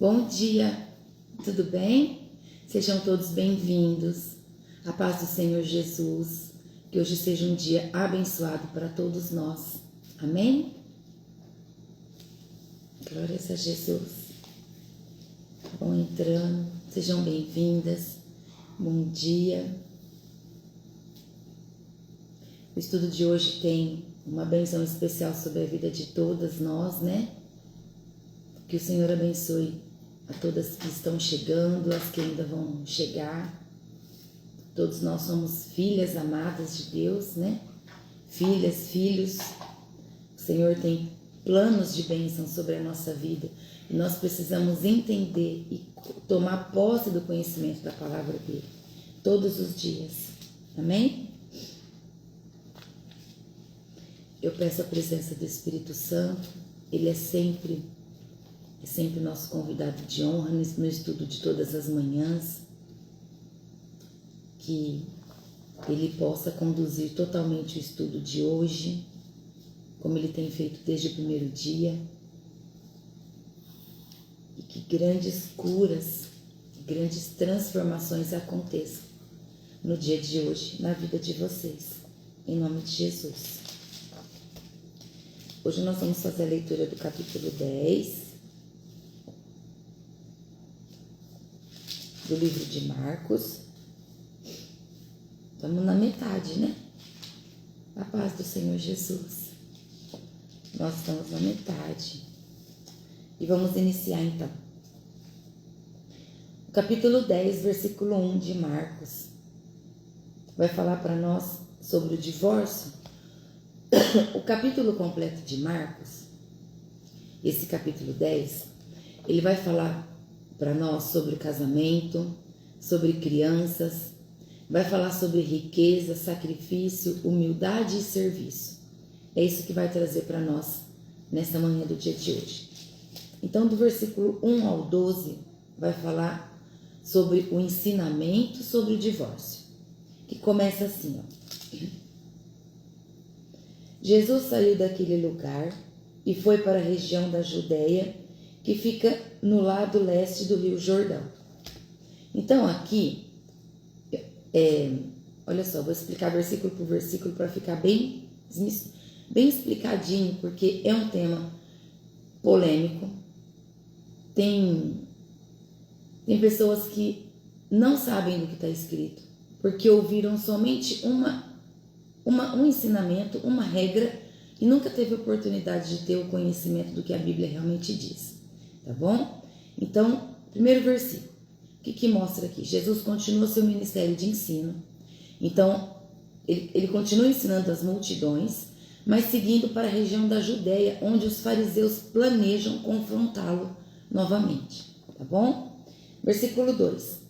Bom dia, tudo bem? Sejam todos bem-vindos. A paz do Senhor Jesus, que hoje seja um dia abençoado para todos nós. Amém? Glórias a Jesus. Vão entrando, sejam bem-vindas. Bom dia. O estudo de hoje tem uma bênção especial sobre a vida de todas nós, né? Que o Senhor abençoe a todas que estão chegando, as que ainda vão chegar. Todos nós somos filhas amadas de Deus, né? Filhas, filhos. O Senhor tem planos de bênção sobre a nossa vida e nós precisamos entender e tomar posse do conhecimento da palavra dele todos os dias. Amém? Eu peço a presença do Espírito Santo. Ele é sempre nosso convidado de honra no estudo de todas as manhãs. Que ele possa conduzir totalmente o estudo de hoje, como ele tem feito desde o primeiro dia. E que grandes curas, grandes transformações aconteçam no dia de hoje, na vida de vocês. Em nome de Jesus. Hoje nós vamos fazer a leitura do capítulo 10 do livro de Marcos. Estamos na metade, né? A paz do Senhor Jesus. Nós estamos na metade. E vamos iniciar então. O capítulo 10, versículo 1 de Marcos. Vai falar para nós sobre o divórcio. O capítulo completo de Marcos, esse capítulo 10, ele vai falar para nós sobre casamento, sobre crianças, vai falar sobre riqueza, sacrifício, humildade e serviço. É isso que vai trazer para nós nessa manhã do dia de hoje. Então, do versículo 1 ao 12, vai falar sobre o ensinamento sobre o divórcio, que começa assim, ó. Jesus saiu daquele lugar e foi para a região da Judéia, que fica no lado leste do Rio Jordão. Então aqui, olha só, vou explicar versículo por versículo para ficar bem explicadinho, porque é um tema polêmico. Tem pessoas que não sabem do que está escrito, porque ouviram somente um ensinamento, uma regra, e nunca teve oportunidade de ter o conhecimento do que a Bíblia realmente diz. Tá bom? Então, primeiro versículo. O que mostra aqui? Jesus continua seu ministério de ensino. Então, ele continua ensinando as multidões, mas seguindo para a região da Judéia, onde os fariseus planejam confrontá-lo novamente. Tá bom? Versículo 2.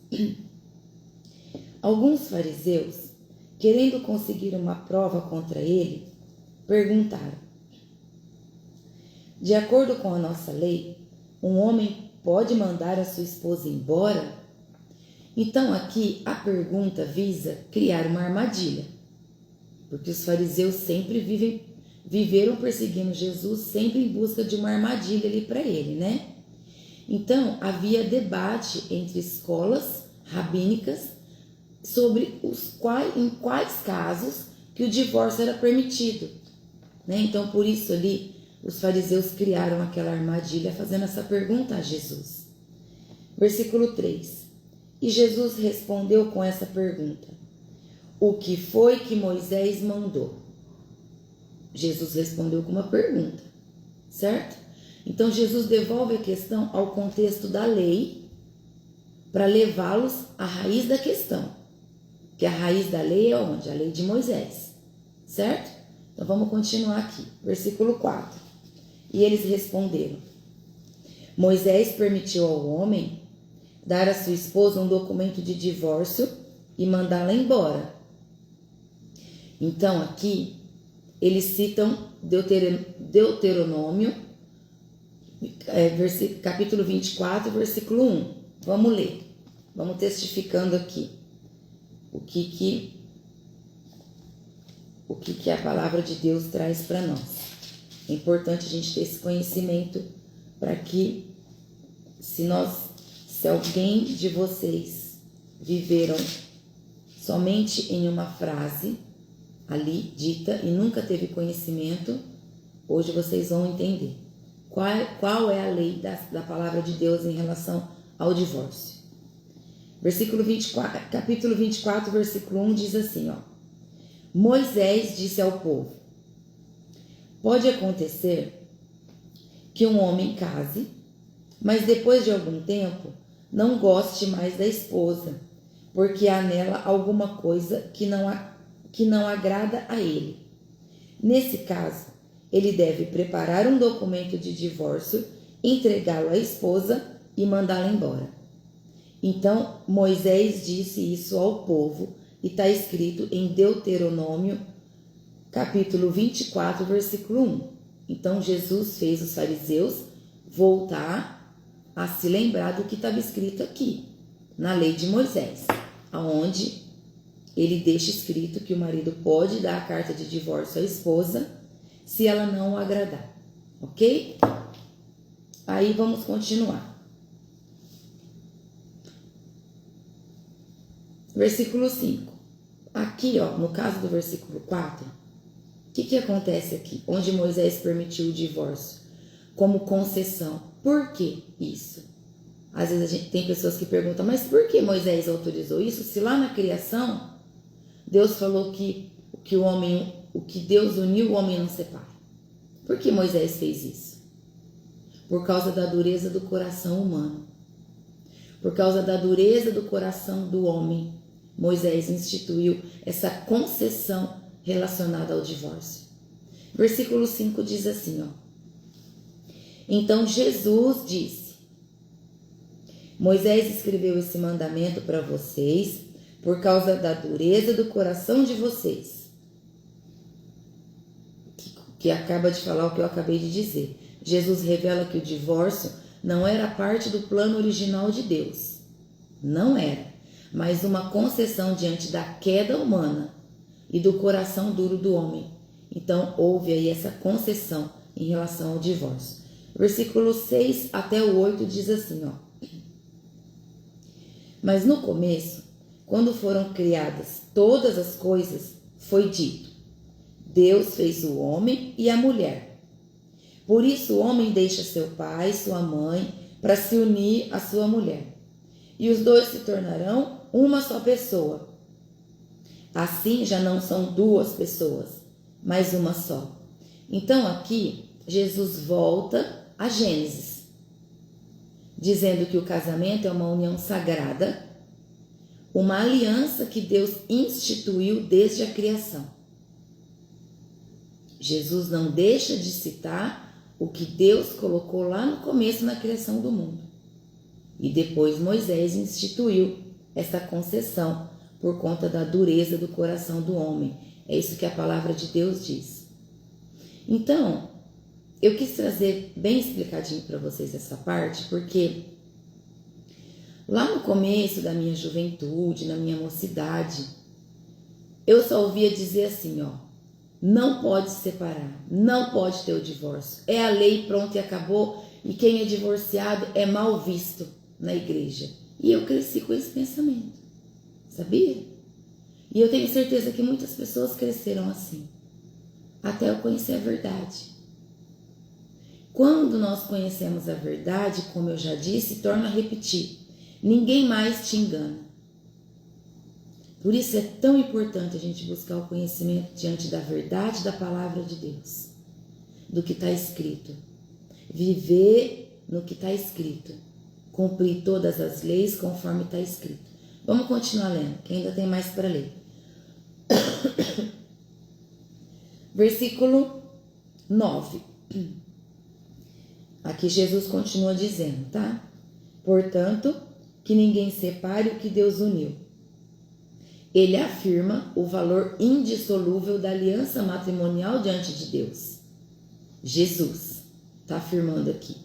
Alguns fariseus, querendo conseguir uma prova contra ele, perguntaram: de acordo com a nossa lei, um homem pode mandar a sua esposa embora? Então aqui a pergunta visa criar uma armadilha, porque os fariseus sempre viveram perseguindo Jesus, sempre em busca de uma armadilha ali para ele, né? Então havia debate entre escolas rabínicas sobre em quais casos que o divórcio era permitido, né? Então por isso ali os fariseus criaram aquela armadilha fazendo essa pergunta a Jesus. Versículo 3. E Jesus respondeu com essa pergunta: o que foi que Moisés mandou? Jesus respondeu com uma pergunta, certo? Então Jesus devolve a questão ao contexto da lei para levá-los à raiz da questão, que a raiz da lei é onde? A lei de Moisés, certo? Então vamos continuar aqui, versículo 4. E eles responderam: Moisés permitiu ao homem dar à sua esposa um documento de divórcio e mandá-la embora. Então aqui eles citam Deuteronômio, capítulo 24, versículo 1. Vamos ler, vamos testificando aqui o que a palavra de Deus traz para nós. É importante a gente ter esse conhecimento para que, Se alguém de vocês viveram somente em uma frase ali dita e nunca teve conhecimento, hoje vocês vão entender qual é a lei da palavra de Deus em relação ao divórcio. Capítulo 24, versículo 1 diz assim, ó: Moisés disse ao povo: Pode acontecer que um homem case, mas depois de algum tempo não goste mais da esposa, porque há nela alguma coisa que não agrada a ele. Nesse caso, ele deve preparar um documento de divórcio, entregá-lo à esposa e mandá-la embora. Então Moisés disse isso ao povo e está escrito em Deuteronômio, capítulo 24, versículo 1. Então Jesus fez os fariseus voltar a se lembrar do que estava escrito aqui, na lei de Moisés, aonde ele deixa escrito que o marido pode dar a carta de divórcio à esposa se ela não o agradar, ok? Aí vamos continuar. Versículo 5. Aqui, ó, no caso do versículo 4, o que acontece aqui? Onde Moisés permitiu o divórcio como concessão. Por que isso? Às vezes tem pessoas que perguntam, mas por que Moisés autorizou isso? Se lá na criação, Deus falou que o que Deus uniu, o homem não separa. Por que Moisés fez isso? Por causa da dureza do coração humano. Por causa da dureza do coração do homem, Moisés instituiu essa concessão relacionada ao divórcio. Versículo 5 diz assim, ó: Então Jesus disse: Moisés escreveu esse mandamento para vocês por causa da dureza do coração de vocês. Que acaba de falar o que eu acabei de dizer. Jesus revela que o divórcio não era parte do plano original de Deus. Não era, mas uma concessão diante da queda humana e do coração duro do homem. Então houve aí essa concessão em relação ao divórcio. Versículo 6 até o 8 diz assim, ó: Mas no começo, quando foram criadas todas as coisas, foi dito: Deus fez o homem e a mulher. Por isso o homem deixa seu pai e sua mãe para se unir à sua mulher, e os dois se tornarão uma só pessoa. Assim já não são duas pessoas, mas uma só. Então aqui Jesus volta a Gênesis, dizendo que o casamento é uma união sagrada, uma aliança que Deus instituiu desde a criação. Jesus não deixa de citar o que Deus colocou lá no começo na criação do mundo. E depois Moisés instituiu essa concessão por conta da dureza do coração do homem. É isso que a palavra de Deus diz. Então, eu quis trazer bem explicadinho para vocês essa parte, porque lá no começo da minha juventude, na minha mocidade, eu só ouvia dizer assim, ó: não pode se separar, não pode ter o divórcio. É a lei, pronto e acabou, e quem é divorciado é mal visto na igreja. E eu cresci com esse pensamento, sabia? E eu tenho certeza que muitas pessoas cresceram assim, até eu conhecer a verdade. Quando nós conhecemos a verdade, como eu já disse, torno a repetir, ninguém mais te engana. Por isso é tão importante a gente buscar o conhecimento diante da verdade da palavra de Deus, do que está escrito. Viver no que está escrito. Cumprir todas as leis conforme está escrito. Vamos continuar lendo, que ainda tem mais para ler. Versículo 9. Aqui Jesus continua dizendo, tá? Portanto, que ninguém separe o que Deus uniu. Ele afirma o valor indissolúvel da aliança matrimonial diante de Deus. Jesus está afirmando aqui.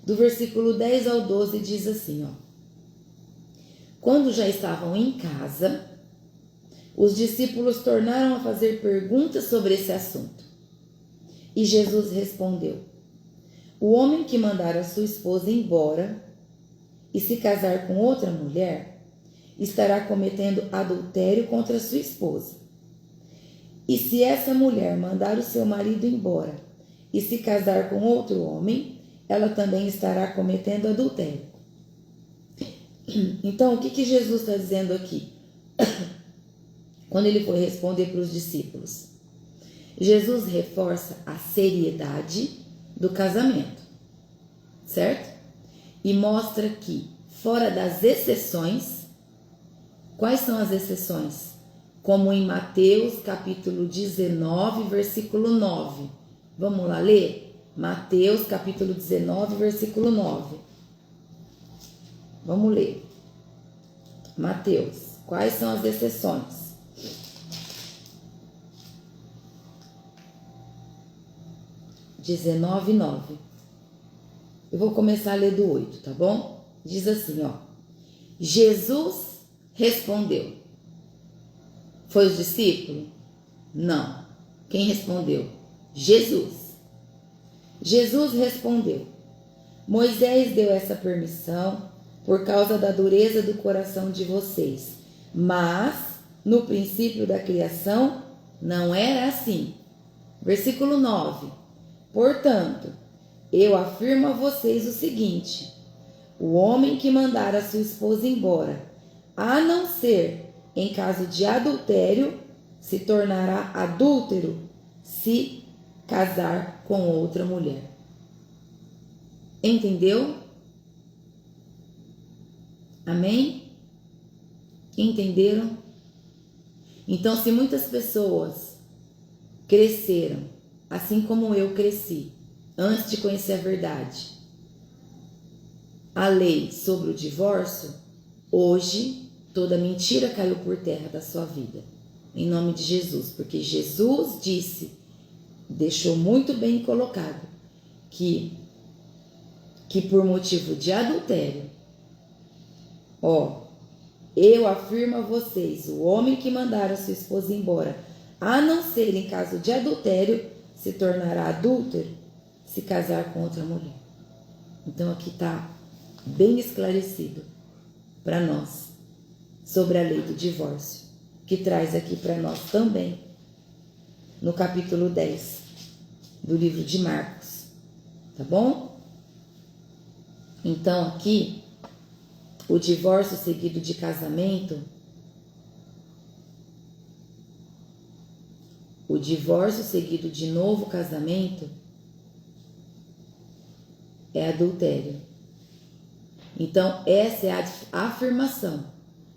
Do versículo 10 ao 12 diz assim, ó: Quando já estavam em casa, os discípulos tornaram a fazer perguntas sobre esse assunto. E Jesus respondeu: O homem que mandar a sua esposa embora e se casar com outra mulher, estará cometendo adultério contra sua esposa. E se essa mulher mandar o seu marido embora e se casar com outro homem, ela também estará cometendo adultério. Então, o que Jesus está dizendo aqui? Quando ele foi responder para os discípulos, Jesus reforça a seriedade do casamento, certo? E mostra que, fora das exceções, quais são as exceções? Como em Mateus capítulo 19, versículo 9. Vamos lá ler? Mateus capítulo 19, versículo 9. Vamos ler. Mateus, quais são as exceções? (19, 9). Eu vou começar a ler do 8, tá bom? Diz assim, ó. Jesus respondeu. Foi os discípulos? Não. Quem respondeu? Jesus. Jesus respondeu. Moisés deu essa permissão por causa da dureza do coração de vocês. Mas, no princípio da criação, não era assim. Versículo 9. Portanto, eu afirmo a vocês o seguinte: o homem que mandar a sua esposa embora, a não ser em caso de adultério, se tornará adúltero se casar com outra mulher. Entendeu? Amém? Entenderam? Então, se muitas pessoas cresceram, assim como eu cresci, antes de conhecer a verdade, a lei sobre o divórcio, hoje toda mentira caiu por terra da sua vida, em nome de Jesus, porque Jesus disse, deixou muito bem colocado, que por motivo de adultério, eu afirmo a vocês, o homem que mandar a sua esposa embora, a não ser em caso de adultério, se tornará adúltero se casar com outra mulher. Então aqui está bem esclarecido para nós sobre a lei do divórcio, que traz aqui para nós também no capítulo 10 do livro de Marcos, tá bom? Então aqui o divórcio seguido de casamento, o divórcio seguido de novo casamento é adultério. Então essa é a afirmação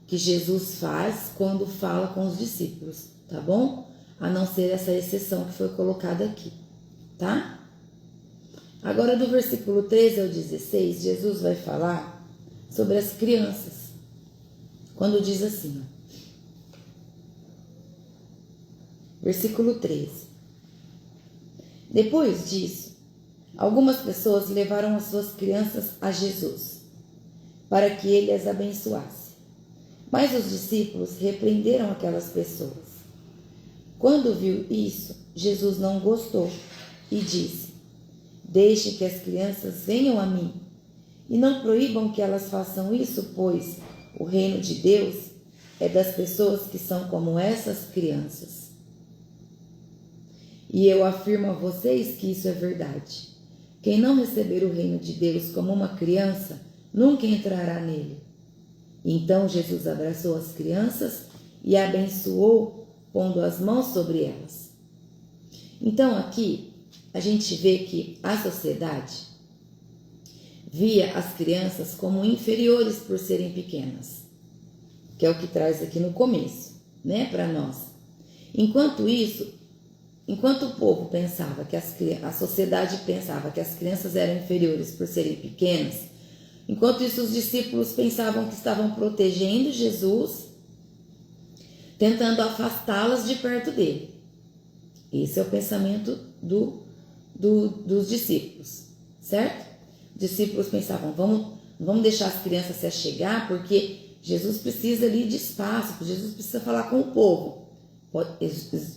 que Jesus faz quando fala com os discípulos, tá bom? A não ser essa exceção que foi colocada aqui, tá? Agora do versículo 13 ao 16, Jesus vai falar sobre as crianças, quando diz assim, versículo 13. Depois disso, algumas pessoas levaram as suas crianças a Jesus, para que ele as abençoasse. Mas os discípulos repreenderam aquelas pessoas. Quando viu isso, Jesus não gostou e disse: deixe que as crianças venham a mim, e não proíbam que elas façam isso, pois o reino de Deus é das pessoas que são como essas crianças. E eu afirmo a vocês que isso é verdade. Quem não receber o reino de Deus como uma criança, nunca entrará nele. Então Jesus abraçou as crianças e abençoou, pondo as mãos sobre elas. Então aqui a gente vê que a sociedade via as crianças como inferiores por serem pequenas, que é o que traz aqui no começo, né, para nós. Enquanto o povo pensava que a sociedade pensava que as crianças eram inferiores por serem pequenas, enquanto isso os discípulos pensavam que estavam protegendo Jesus, tentando afastá-las de perto dele. Esse é o pensamento dos discípulos, certo? Os discípulos pensavam, vamos deixar as crianças se achegar, porque Jesus precisa ali de espaço, Jesus precisa falar com o povo.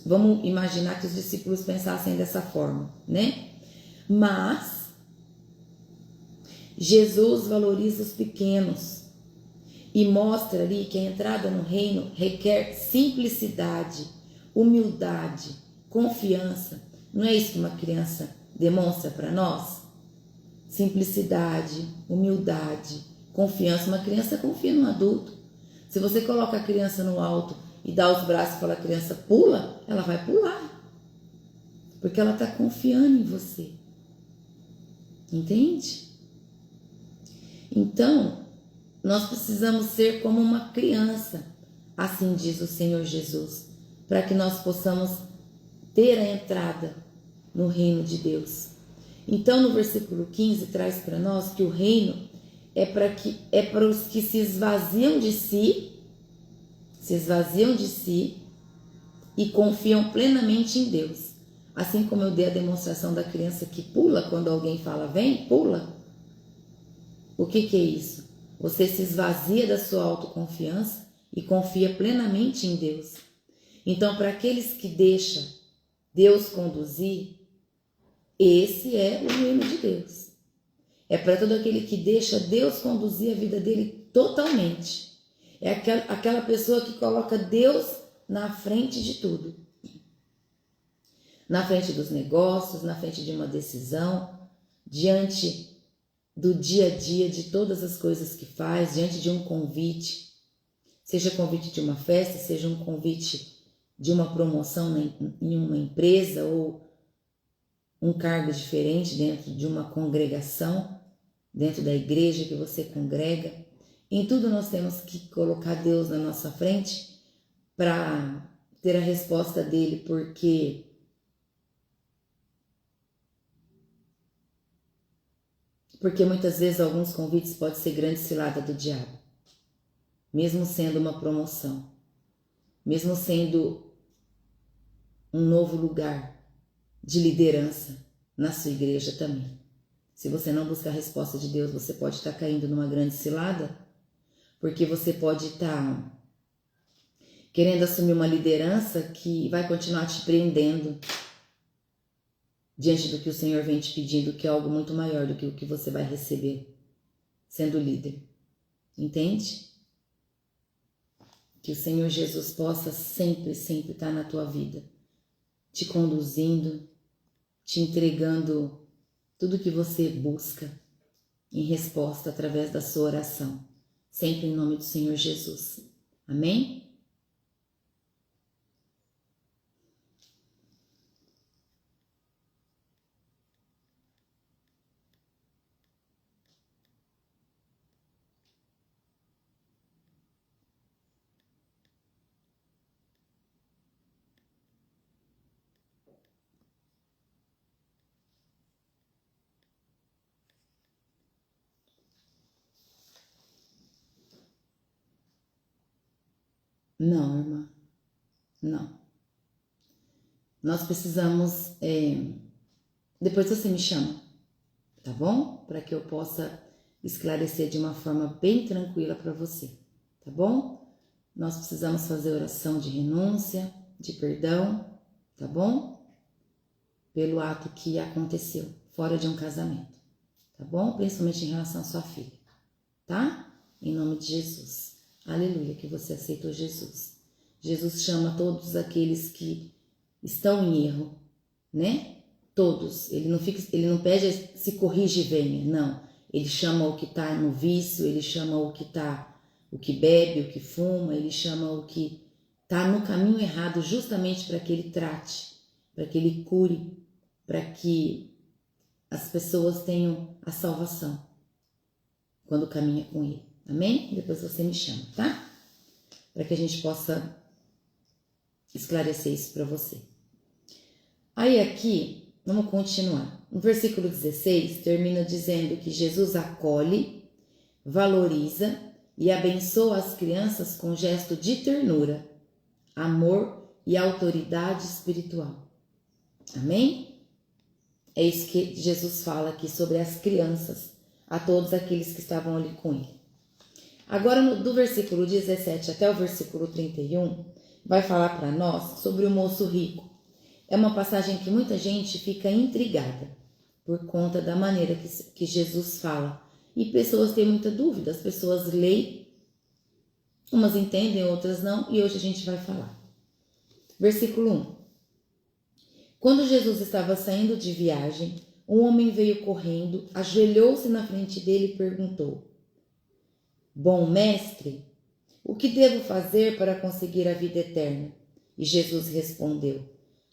Vamos imaginar que os discípulos pensassem dessa forma, né? Mas Jesus valoriza os pequenos e mostra ali que a entrada no reino requer simplicidade, humildade, confiança. Não é isso que uma criança demonstra para nós? Simplicidade, humildade, confiança. Uma criança confia no adulto. Se você coloca a criança no alto e dá os braços e fala, a criança pula, ela vai pular. Porque ela está confiando em você. Entende? Então, nós precisamos ser como uma criança, assim diz o Senhor Jesus, para que nós possamos ter a entrada no reino de Deus. Então, no versículo 15, traz para nós que o reino é para os que se esvaziam de si e confiam plenamente em Deus. Assim como eu dei a demonstração da criança que pula quando alguém fala, vem, pula. O que é isso? Você se esvazia da sua autoconfiança e confia plenamente em Deus. Então, para aqueles que deixam Deus conduzir, esse é o reino de Deus. É para todo aquele que deixa Deus conduzir a vida dele totalmente. É aquela pessoa que coloca Deus na frente de tudo. Na frente dos negócios, na frente de uma decisão, diante do dia a dia, de todas as coisas que faz, diante de um convite, seja convite de uma festa, seja um convite de uma promoção em uma empresa ou um cargo diferente dentro de uma congregação, dentro da igreja que você congrega. Em tudo nós temos que colocar Deus na nossa frente para ter a resposta dele, porque muitas vezes alguns convites podem ser grande cilada do diabo, mesmo sendo uma promoção, mesmo sendo um novo lugar de liderança na sua igreja também. Se você não buscar a resposta de Deus, você pode estar caindo numa grande cilada, porque você pode estar querendo assumir uma liderança que vai continuar te prendendo diante do que o Senhor vem te pedindo, que é algo muito maior do que o que você vai receber sendo líder. Entende? Que o Senhor Jesus possa sempre, sempre estar na tua vida, te conduzindo, te entregando tudo que você busca em resposta através da sua oração. Sempre em nome do Senhor Jesus. Amém? Não, irmã. Não. Nós precisamos... Depois você me chama, tá bom? Para que eu possa esclarecer de uma forma bem tranquila para você, tá bom? Nós precisamos fazer oração de renúncia, de perdão, tá bom? Pelo ato que aconteceu fora de um casamento, tá bom? Principalmente em relação à sua filha, tá? Em nome de Jesus. Aleluia, que você aceitou Jesus. Jesus chama todos aqueles que estão em erro, né? Todos. Ele não pede se corrige e venha, não. Ele chama o que está no vício, ele chama o que bebe, o que fuma, ele chama o que está no caminho errado, justamente para que ele trate, para que ele cure, para que as pessoas tenham a salvação quando caminha com ele. Amém? Depois você me chama, tá? Para que a gente possa esclarecer isso para você. Aí aqui, vamos continuar. No versículo 16, termina dizendo que Jesus acolhe, valoriza e abençoa as crianças com gesto de ternura, amor e autoridade espiritual. Amém? É isso que Jesus fala aqui sobre as crianças, a todos aqueles que estavam ali com ele. Agora, do versículo 17 até o versículo 31, vai falar para nós sobre o moço rico. É uma passagem que muita gente fica intrigada por conta da maneira que Jesus fala e pessoas têm muita dúvida. As pessoas leem, umas entendem, outras não, e hoje a gente vai falar. Versículo 1. Quando Jesus estava saindo de viagem, um homem veio correndo, ajoelhou-se na frente dele e perguntou: Bom mestre, o que devo fazer para conseguir a vida eterna? E Jesus respondeu: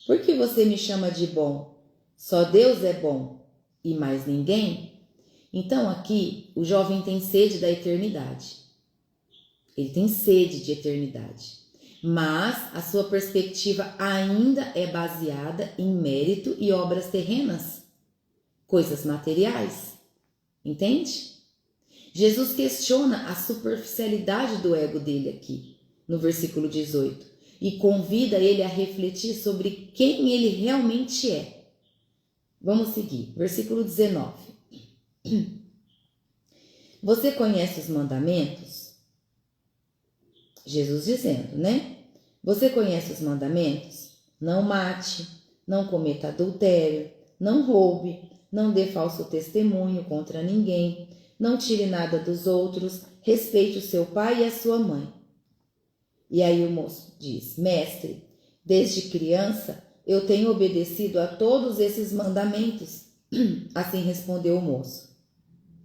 Por que você me chama de bom? Só Deus é bom, e mais ninguém? Então aqui o jovem tem sede da eternidade. Ele tem sede de eternidade. Mas a sua perspectiva ainda é baseada em mérito e obras terrenas, coisas materiais. Entende? Jesus questiona a superficialidade do ego dele aqui, no versículo 18, e convida ele a refletir sobre quem ele realmente é. Vamos seguir. Versículo 19. Você conhece os mandamentos? Jesus dizendo, né? Você conhece os mandamentos? Não mate, não cometa adultério, não roube, não dê falso testemunho contra ninguém, não tire nada dos outros, respeite o seu pai e a sua mãe. E aí o moço diz: Mestre, desde criança eu tenho obedecido a todos esses mandamentos. Assim respondeu o moço.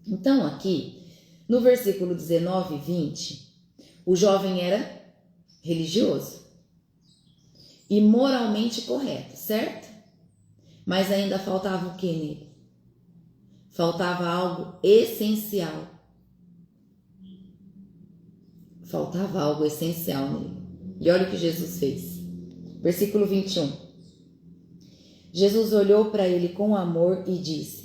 Então aqui, no versículo 19 e 20, o jovem era religioso e moralmente correto, certo? Mas ainda faltava o que nele? Faltava algo essencial. Faltava algo essencial nele. E olha o que Jesus fez. Versículo 21. Jesus olhou para ele com amor e disse: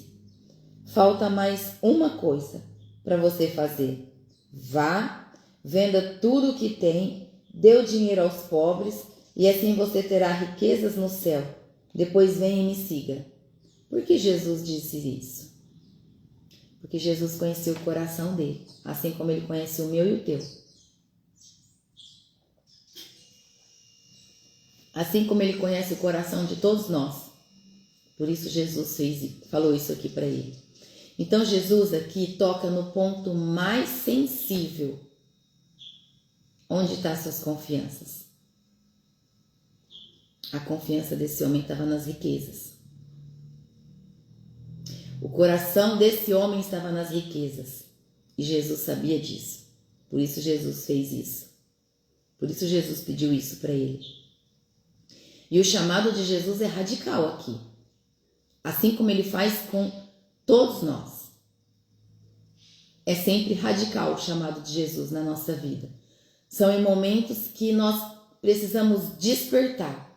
Falta mais uma coisa para você fazer. Vá, venda tudo o que tem, dê o dinheiro aos pobres e assim você terá riquezas no céu. Depois venha e me siga. Por que Jesus disse isso? Porque Jesus conhecia o coração dele, assim como ele conhece o meu e o teu. Assim como ele conhece o coração de todos nós. Por isso Jesus falou isso aqui para ele. Então Jesus aqui toca no ponto mais sensível. Onde estão as suas confianças? A confiança desse homem estava nas riquezas. O coração desse homem estava nas riquezas. E Jesus sabia disso. Por isso Jesus fez isso. Por isso Jesus pediu isso para ele. E o chamado de Jesus é radical aqui. Assim como ele faz com todos nós. É sempre radical o chamado de Jesus na nossa vida. São em momentos que nós precisamos despertar.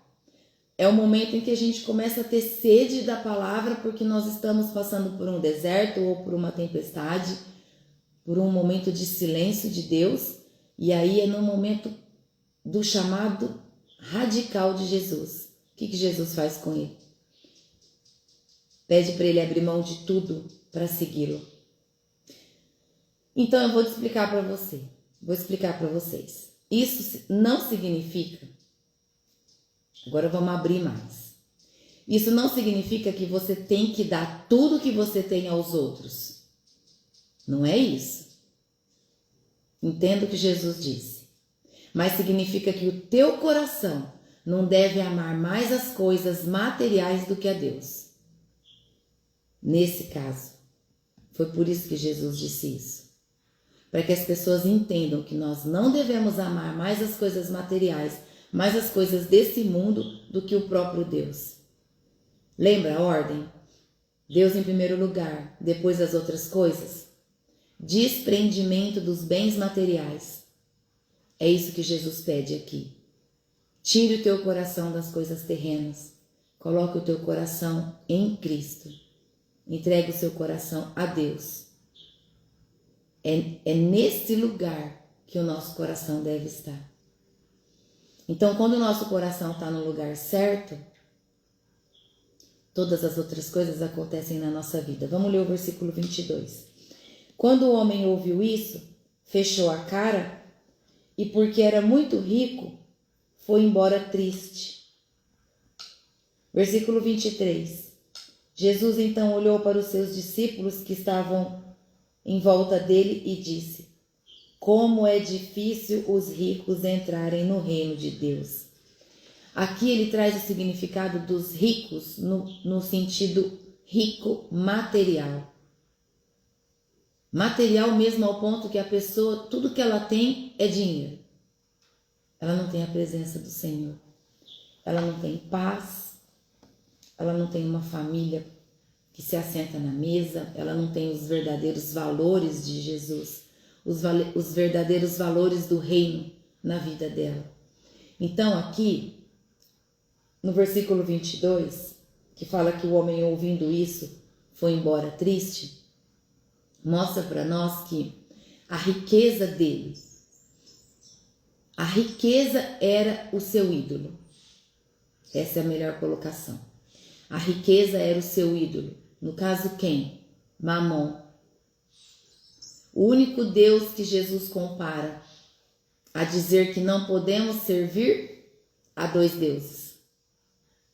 É o momento em que a gente começa a ter sede da palavra porque nós estamos passando por um deserto ou por uma tempestade, por um momento de silêncio de Deus. E aí é no momento do chamado radical de Jesus. O que Jesus faz com ele? Pede para ele abrir mão de tudo para segui-lo. Então eu vou te explicar para você. Vou explicar para vocês. Isso não significa... Agora vamos abrir mais. Isso não significa que você tem que dar tudo que você tem aos outros. Não é isso. Entenda o que Jesus disse. Mas significa que o teu coração não deve amar mais as coisas materiais do que a Deus. Nesse caso, foi por isso que Jesus disse isso. Para que as pessoas entendam que nós não devemos amar mais as coisas materiais, mais as coisas desse mundo do que o próprio Deus. Lembra a ordem? Deus em primeiro lugar, depois as outras coisas. Desprendimento dos bens materiais. É isso que Jesus pede aqui. Tire o teu coração das coisas terrenas. Coloque o teu coração em Cristo. Entregue o seu coração a Deus. É nesse lugar que o nosso coração deve estar. Então, quando o nosso coração está no lugar certo, todas as outras coisas acontecem na nossa vida. Vamos ler o versículo 22. Quando o homem ouviu isso, fechou a cara e, porque era muito rico, foi embora triste. Versículo 23. Jesus então olhou para os seus discípulos que estavam em volta dele e disse: como é difícil os ricos entrarem no reino de Deus. Aqui ele traz o significado dos ricos no sentido rico material. Material mesmo ao ponto que a pessoa, tudo que ela tem é dinheiro. Ela não tem a presença do Senhor. Ela não tem paz. Ela não tem uma família que se assenta na mesa. Ela não tem os verdadeiros valores de Jesus. Os verdadeiros valores do reino na vida dela. Então aqui, no versículo 22, que fala que o homem ouvindo isso foi embora triste, mostra para nós que a riqueza dele, a riqueza era o seu ídolo. Essa é a melhor colocação. A riqueza era o seu ídolo. No caso, quem? Mamon. O único Deus que Jesus compara a dizer que não podemos servir a dois deuses.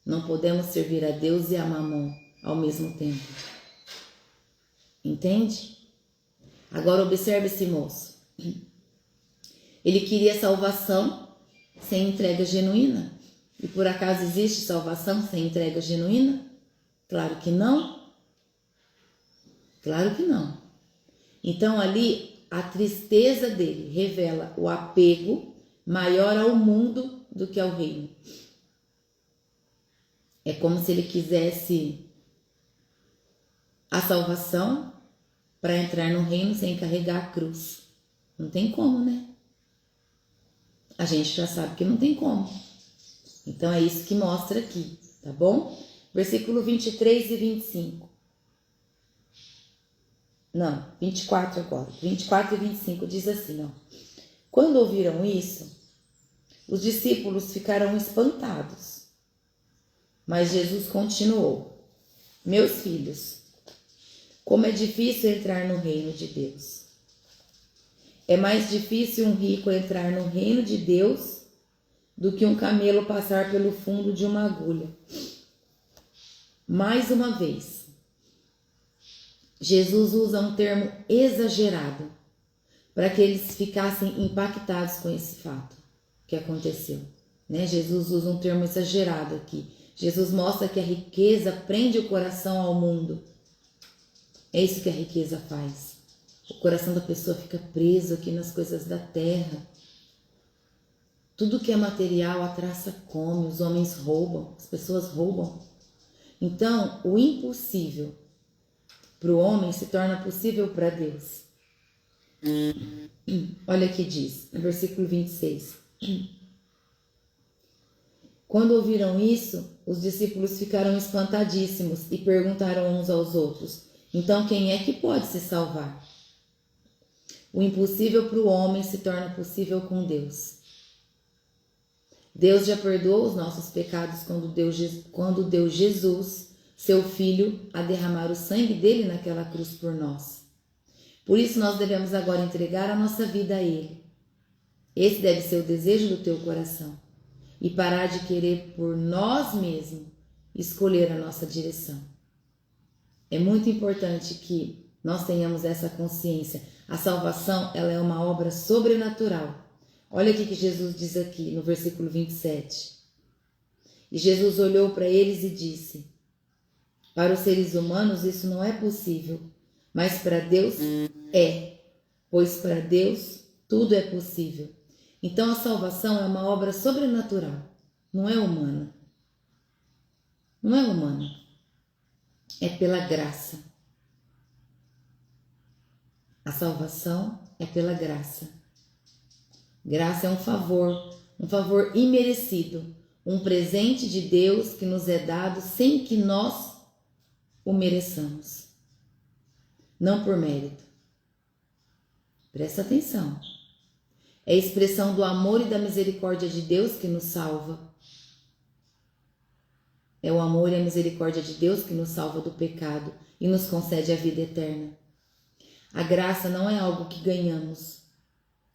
Não podemos servir a Deus e a Mamon ao mesmo tempo. Entende? Agora observe esse moço. Ele queria salvação sem entrega genuína. E por acaso existe salvação sem entrega genuína? Claro que não. Claro que não. Então ali a tristeza dele revela o apego maior ao mundo do que ao reino. É como se ele quisesse a salvação para entrar no reino sem carregar a cruz. Não tem como, né? A gente já sabe que não tem como. Então é isso que mostra aqui, tá bom? Versículo 23 e 25. Não, 24 agora. 24 e 25 diz assim, ó. Quando ouviram isso, os discípulos ficaram espantados. Mas Jesus continuou: meus filhos, como é difícil entrar no reino de Deus. É mais difícil um rico entrar no reino de Deus do que um camelo passar pelo fundo de uma agulha. Mais uma vez, Jesus usa um termo exagerado para que eles ficassem impactados com esse fato que aconteceu. Né? Jesus usa um termo exagerado aqui. Jesus mostra que a riqueza prende o coração ao mundo. É isso que a riqueza faz. O coração da pessoa fica preso aqui nas coisas da terra. Tudo que é material a traça come, os homens roubam, as pessoas roubam. Então, o impossível para o homem se torna possível para Deus. Olha aqui diz, no versículo 26. Quando ouviram isso, os discípulos ficaram espantadíssimos e perguntaram uns aos outros: então quem é que pode se salvar? O impossível para o homem se torna possível com Deus. Deus já perdoou os nossos pecados quando deu Jesus, seu Filho, a derramar o sangue dele naquela cruz por nós. Por isso nós devemos agora entregar a nossa vida a Ele. Esse deve ser o desejo do teu coração. E parar de querer por nós mesmos escolher a nossa direção. É muito importante que nós tenhamos essa consciência. A salvação, ela é uma obra sobrenatural. Olha o que Jesus diz aqui no versículo 27. E Jesus olhou para eles e disse: para os seres humanos isso não é possível, mas para Deus é, pois para Deus tudo é possível. Então a salvação é uma obra sobrenatural, não é humana. Não é humana. É pela graça. A salvação é pela graça. Graça é um favor imerecido, um presente de Deus que nos é dado sem que nós o mereçamos. Não por mérito. Presta atenção. É a expressão do amor e da misericórdia de Deus que nos salva. É o amor e a misericórdia de Deus que nos salva do pecado e nos concede a vida eterna. A graça não é algo que ganhamos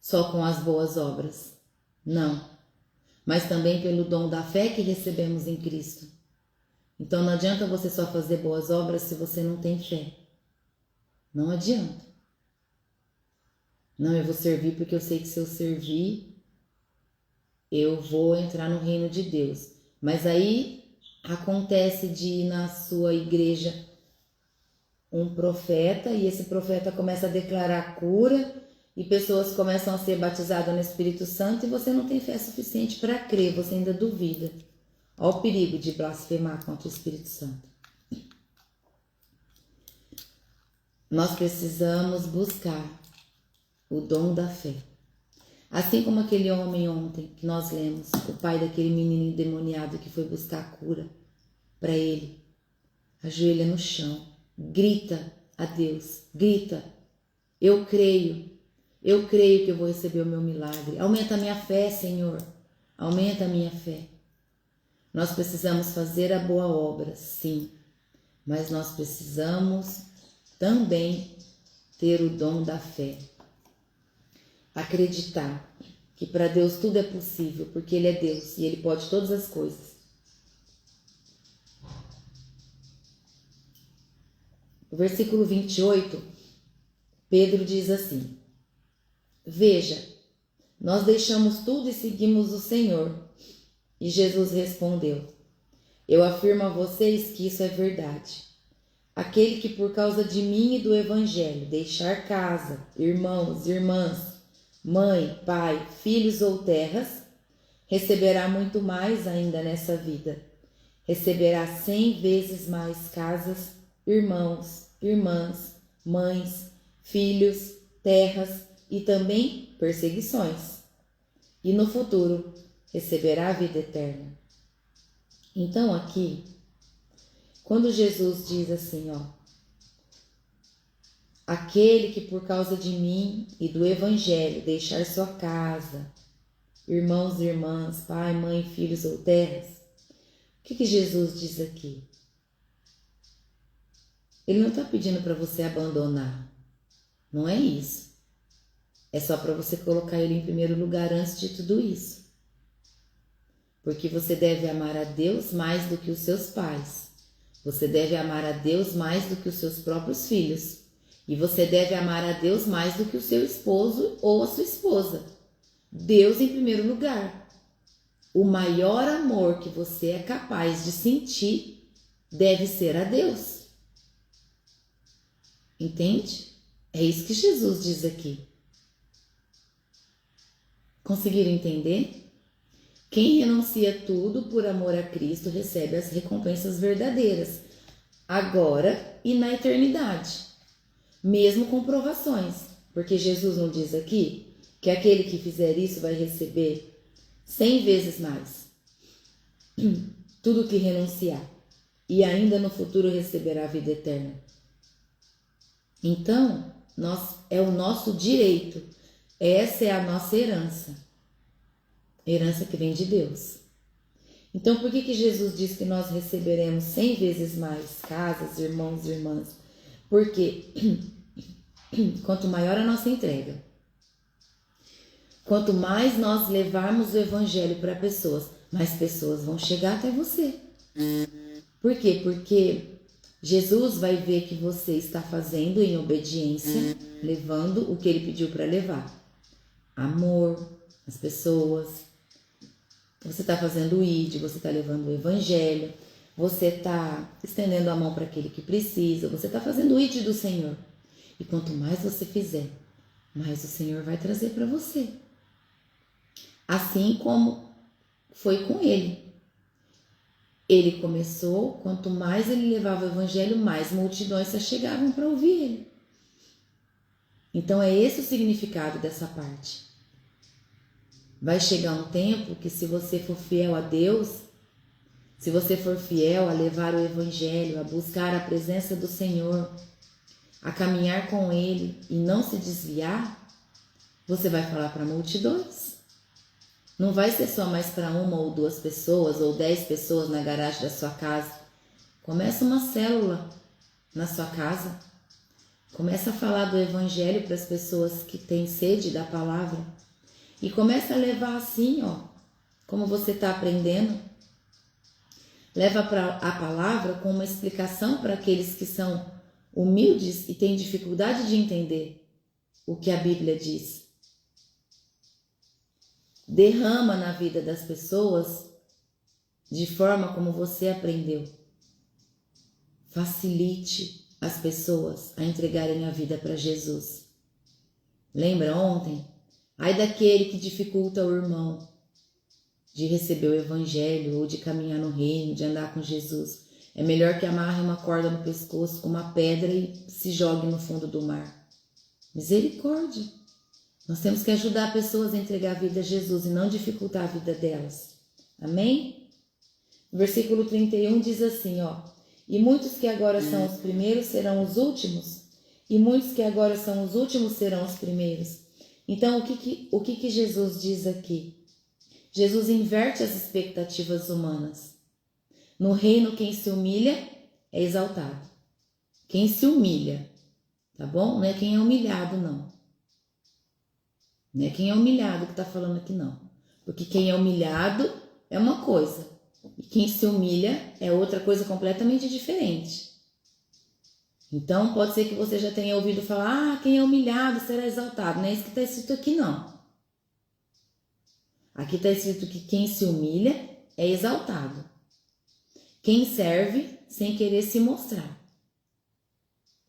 só com as boas obras. Não. Mas também pelo dom da fé que recebemos em Cristo. Então não adianta você só fazer boas obras se você não tem fé. Não adianta. Não, eu vou servir porque eu sei que se eu servir, eu vou entrar no reino de Deus. Mas aí acontece de ir na sua igreja um profeta e esse profeta começa a declarar cura e pessoas começam a ser batizadas no Espírito Santo e você não tem fé suficiente para crer, você ainda duvida. Olha o perigo de blasfemar contra o Espírito Santo. Nós precisamos buscar o dom da fé. Assim como aquele homem ontem que nós lemos, o pai daquele menino endemoniado que foi buscar cura para ele, ajoelha no chão, grita a Deus, grita, eu creio que eu vou receber o meu milagre, aumenta a minha fé, Senhor, aumenta a minha fé. Nós precisamos fazer a boa obra, sim, mas nós precisamos também ter o dom da fé. Acreditar que para Deus tudo é possível, porque Ele é Deus e Ele pode todas as coisas. O versículo 28, Pedro diz assim: Veja, nós deixamos tudo e seguimos o Senhor. E Jesus respondeu: Eu afirmo a vocês que isso é verdade. Aquele que por causa de mim e do Evangelho deixar casa, irmãos, irmãs, mãe, pai, filhos ou terras, receberá muito mais ainda nessa vida. Receberá 100 vezes mais casas, irmãos, irmãs, mães, filhos, terras e também perseguições. E no futuro receberá a vida eterna. Então aqui, quando Jesus diz assim, aquele que por causa de mim e do Evangelho deixar sua casa, irmãos e irmãs, pai, mãe, filhos ou terras, o que Jesus diz aqui? Ele não está pedindo para você abandonar, não é isso. É só para você colocar ele em primeiro lugar antes de tudo isso. Porque você deve amar a Deus mais do que os seus pais. Você deve amar a Deus mais do que os seus próprios filhos. E você deve amar a Deus mais do que o seu esposo ou a sua esposa. Deus em primeiro lugar. O maior amor que você é capaz de sentir deve ser a Deus. Entende? É isso que Jesus diz aqui. Conseguiram entender? Quem renuncia tudo por amor a Cristo recebe as recompensas verdadeiras, agora e na eternidade, mesmo com provações, porque Jesus não diz aqui que aquele que fizer isso vai receber 100 vezes mais, tudo que renunciar, e ainda no futuro receberá a vida eterna. Então, é o nosso direito, essa é a nossa herança que vem de Deus. Então, por que Jesus diz que nós receberemos 100 vezes mais casas, irmãos e irmãs? Porque quanto maior a nossa entrega, quanto mais nós levarmos o Evangelho para pessoas, mais pessoas vão chegar até você. Por quê? Porque Jesus vai ver que você está fazendo em obediência, levando o que Ele pediu para levar. Amor, as pessoas. Você está fazendo o ID, você está levando o Evangelho, você está estendendo a mão para aquele que precisa, você está fazendo o ID do Senhor. E quanto mais você fizer, mais o Senhor vai trazer para você. Assim como foi com ele. Ele começou, quanto mais ele levava o Evangelho, mais multidões se chegavam para ouvir ele. Então é esse o significado dessa parte. Vai chegar um tempo que, se você for fiel a Deus, se você for fiel a levar o Evangelho, a buscar a presença do Senhor, a caminhar com Ele e não se desviar, você vai falar para multidões. Não vai ser só mais para 1 ou 2 pessoas ou 10 pessoas na garagem da sua casa. Começa uma célula na sua casa. Começa a falar do Evangelho para as pessoas que têm sede da palavra. E começa a levar assim, como você está aprendendo. Leva a palavra com uma explicação para aqueles que são humildes e têm dificuldade de entender. o que a Bíblia diz. Derrama na vida das pessoas de forma como você aprendeu. Facilite as pessoas a entregarem a vida para Jesus. Lembra ontem? Ai daquele que dificulta o irmão de receber o evangelho ou de caminhar no reino, de andar com Jesus. É melhor que amarre uma corda no pescoço com uma pedra e se jogue no fundo do mar. Misericórdia! Nós temos que ajudar pessoas a entregar a vida a Jesus e não dificultar a vida delas. Amém? O versículo 31 diz assim, ó. E muitos que agora são os primeiros serão os últimos, e muitos que agora são os últimos serão os primeiros. Então, o que Jesus diz aqui? Jesus inverte as expectativas humanas. No reino, quem se humilha é exaltado. Quem se humilha, tá bom? Não é quem é humilhado, não. Não é quem é humilhado que está falando aqui, não. Porque quem é humilhado é uma coisa. E quem se humilha é outra coisa completamente diferente. Então, pode ser que você já tenha ouvido falar, quem é humilhado será exaltado. Não é isso que está escrito aqui, não. Aqui está escrito que quem se humilha é exaltado. Quem serve sem querer se mostrar.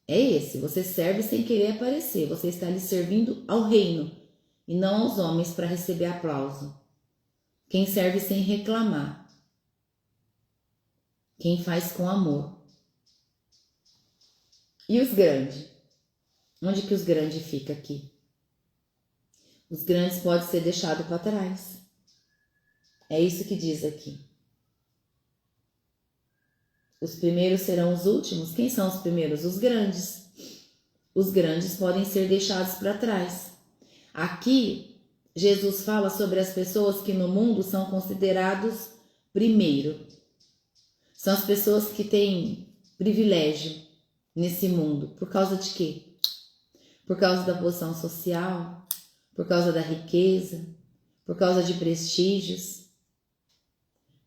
É esse, você serve sem querer aparecer. Você está ali servindo ao reino e não aos homens para receber aplauso. Quem serve sem reclamar. Quem faz com amor. E os grandes? Onde que os grandes ficam aqui? Os grandes podem ser deixados para trás. É isso que diz aqui. Os primeiros serão os últimos. Quem são os primeiros? Os grandes. Os grandes podem ser deixados para trás. Aqui, Jesus fala sobre as pessoas que no mundo são considerados primeiro. São as pessoas que têm privilégio nesse mundo. Por causa de quê? Por causa da posição social, por causa da riqueza, por causa de prestígios,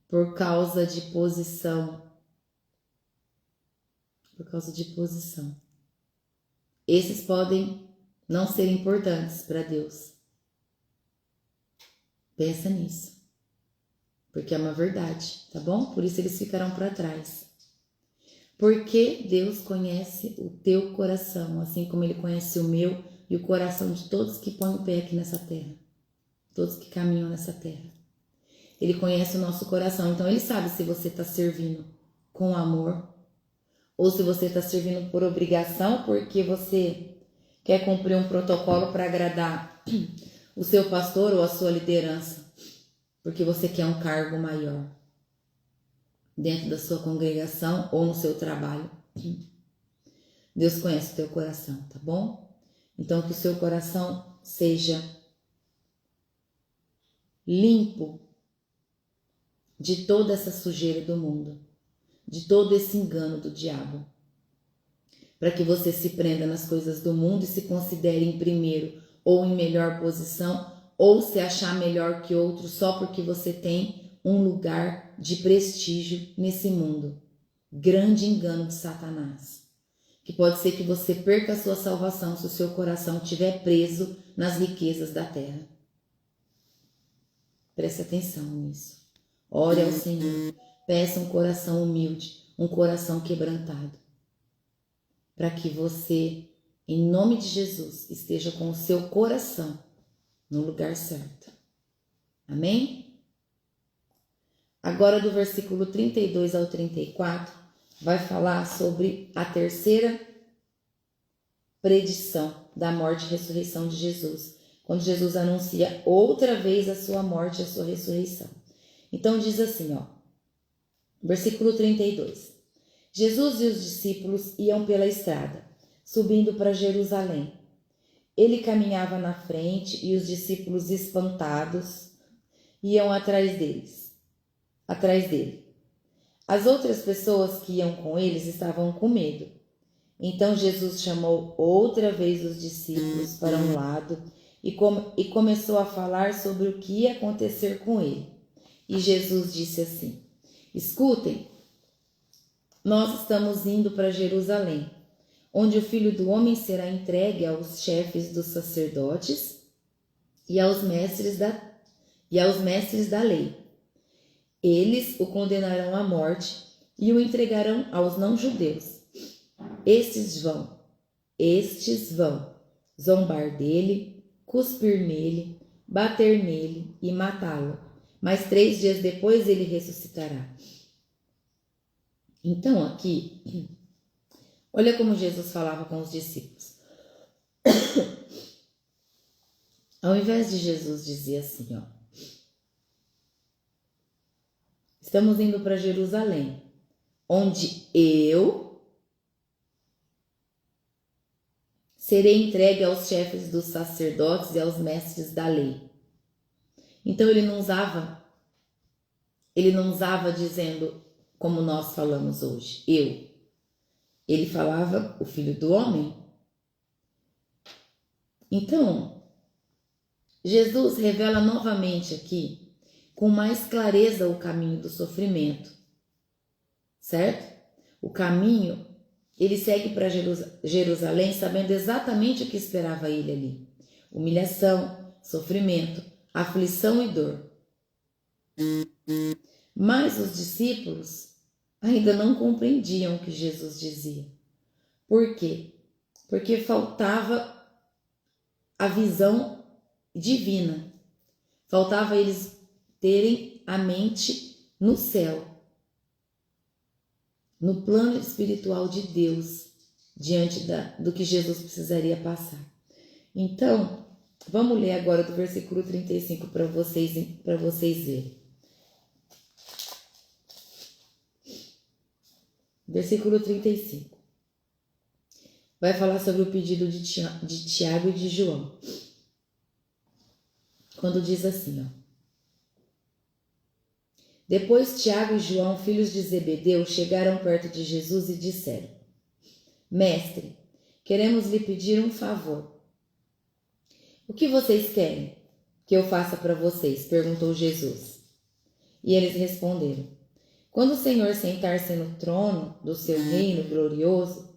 por causa de posição. Por causa de posição. Esses podem não ser importantes para Deus. Pensa nisso. Porque é uma verdade, tá bom? Por isso eles ficarão para trás. Porque Deus conhece o teu coração, assim como Ele conhece o meu e o coração de todos que põem o pé aqui nessa terra. Todos que caminham nessa terra. Ele conhece o nosso coração, então Ele sabe se você está servindo com amor ou se você está servindo por obrigação, porque você quer cumprir um protocolo para agradar o seu pastor ou a sua liderança, porque você quer um cargo maior dentro da sua congregação ou no seu trabalho. Deus conhece o teu coração, tá bom? Então que o seu coração seja limpo de toda essa sujeira do mundo, de todo esse engano do diabo, para que você se prenda nas coisas do mundo e se considere em primeiro ou em melhor posição, ou se achar melhor que outro só porque você tem um lugar de prestígio nesse mundo. Grande engano de Satanás, que pode ser que você perca a sua salvação se o seu coração estiver preso nas riquezas da terra. Preste atenção nisso. Ore ao Senhor, peça um coração humilde, um coração quebrantado, para que você, em nome de Jesus, esteja com o seu coração no lugar certo. Amém? Agora do versículo 32 ao 34, vai falar sobre a terceira predição da morte e ressurreição de Jesus, quando Jesus anuncia outra vez a sua morte e a sua ressurreição. Então diz assim, ó, versículo 32. Jesus e os discípulos iam pela estrada, subindo para Jerusalém. Ele caminhava na frente e os discípulos, espantados, iam atrás dele. As outras pessoas que iam com eles estavam com medo. Então Jesus chamou outra vez os discípulos para um lado e começou a falar sobre o que ia acontecer com ele. E Jesus disse assim: escutem, nós estamos indo para Jerusalém, onde o Filho do Homem será entregue aos chefes dos sacerdotes e aos mestres da lei. Eles o condenarão à morte e o entregarão aos não-judeus. Estes vão zombar dele, cuspir nele, bater nele e matá-lo. Mas 3 dias depois ele ressuscitará. Então aqui, olha como Jesus falava com os discípulos. Ao invés de Jesus dizer assim, ó, estamos indo para Jerusalém, onde eu serei entregue aos chefes dos sacerdotes e aos mestres da lei. Então ele não usava dizendo como nós falamos hoje, eu. Ele falava o Filho do Homem. Então, Jesus revela novamente aqui, com mais clareza, o caminho do sofrimento, certo? O caminho, ele segue para Jerusalém sabendo exatamente o que esperava ele ali. Humilhação, sofrimento, aflição e dor. Mas os discípulos ainda não compreendiam o que Jesus dizia. Por quê? Porque faltava a visão divina. Faltava eles terem a mente no céu, no plano espiritual de Deus, diante do que Jesus precisaria passar. Então, vamos ler agora do versículo 35 para vocês verem. Versículo 35. Vai falar sobre o pedido de Tiago e de João. Quando diz assim, ó. Depois Tiago e João, filhos de Zebedeu, chegaram perto de Jesus e disseram: Mestre, queremos lhe pedir um favor. O que vocês querem que eu faça para vocês? Perguntou Jesus. E eles responderam: Quando o Senhor sentar-se no trono do seu reino glorioso,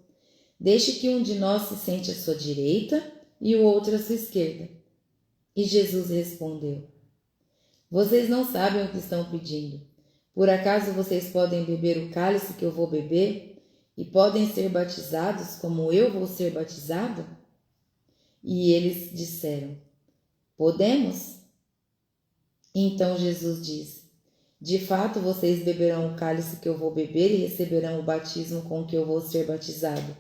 deixe que um de nós se sente à sua direita e o outro à sua esquerda. E Jesus respondeu: Vocês não sabem o que estão pedindo. Por acaso vocês podem beber o cálice que eu vou beber e podem ser batizados como eu vou ser batizado? E eles disseram: Podemos? Então Jesus diz: De fato vocês beberão o cálice que eu vou beber e receberão o batismo com que eu vou ser batizado.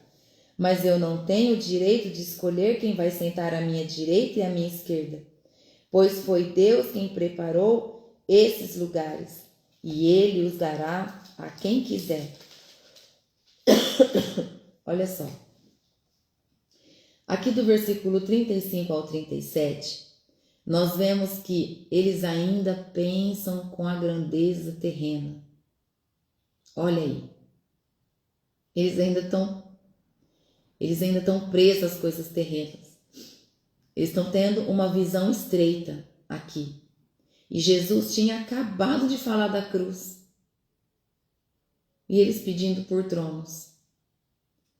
Mas eu não tenho o direito de escolher quem vai sentar à minha direita e à minha esquerda, pois foi Deus quem preparou esses lugares, e Ele os dará a quem quiser. Olha só. Aqui do versículo 35 ao 37, nós vemos que eles ainda pensam com a grandeza terrena. Olha aí. Eles ainda estão presos às coisas terrenas. Eles estão tendo uma visão estreita aqui. E Jesus tinha acabado de falar da cruz. E eles pedindo por tronos.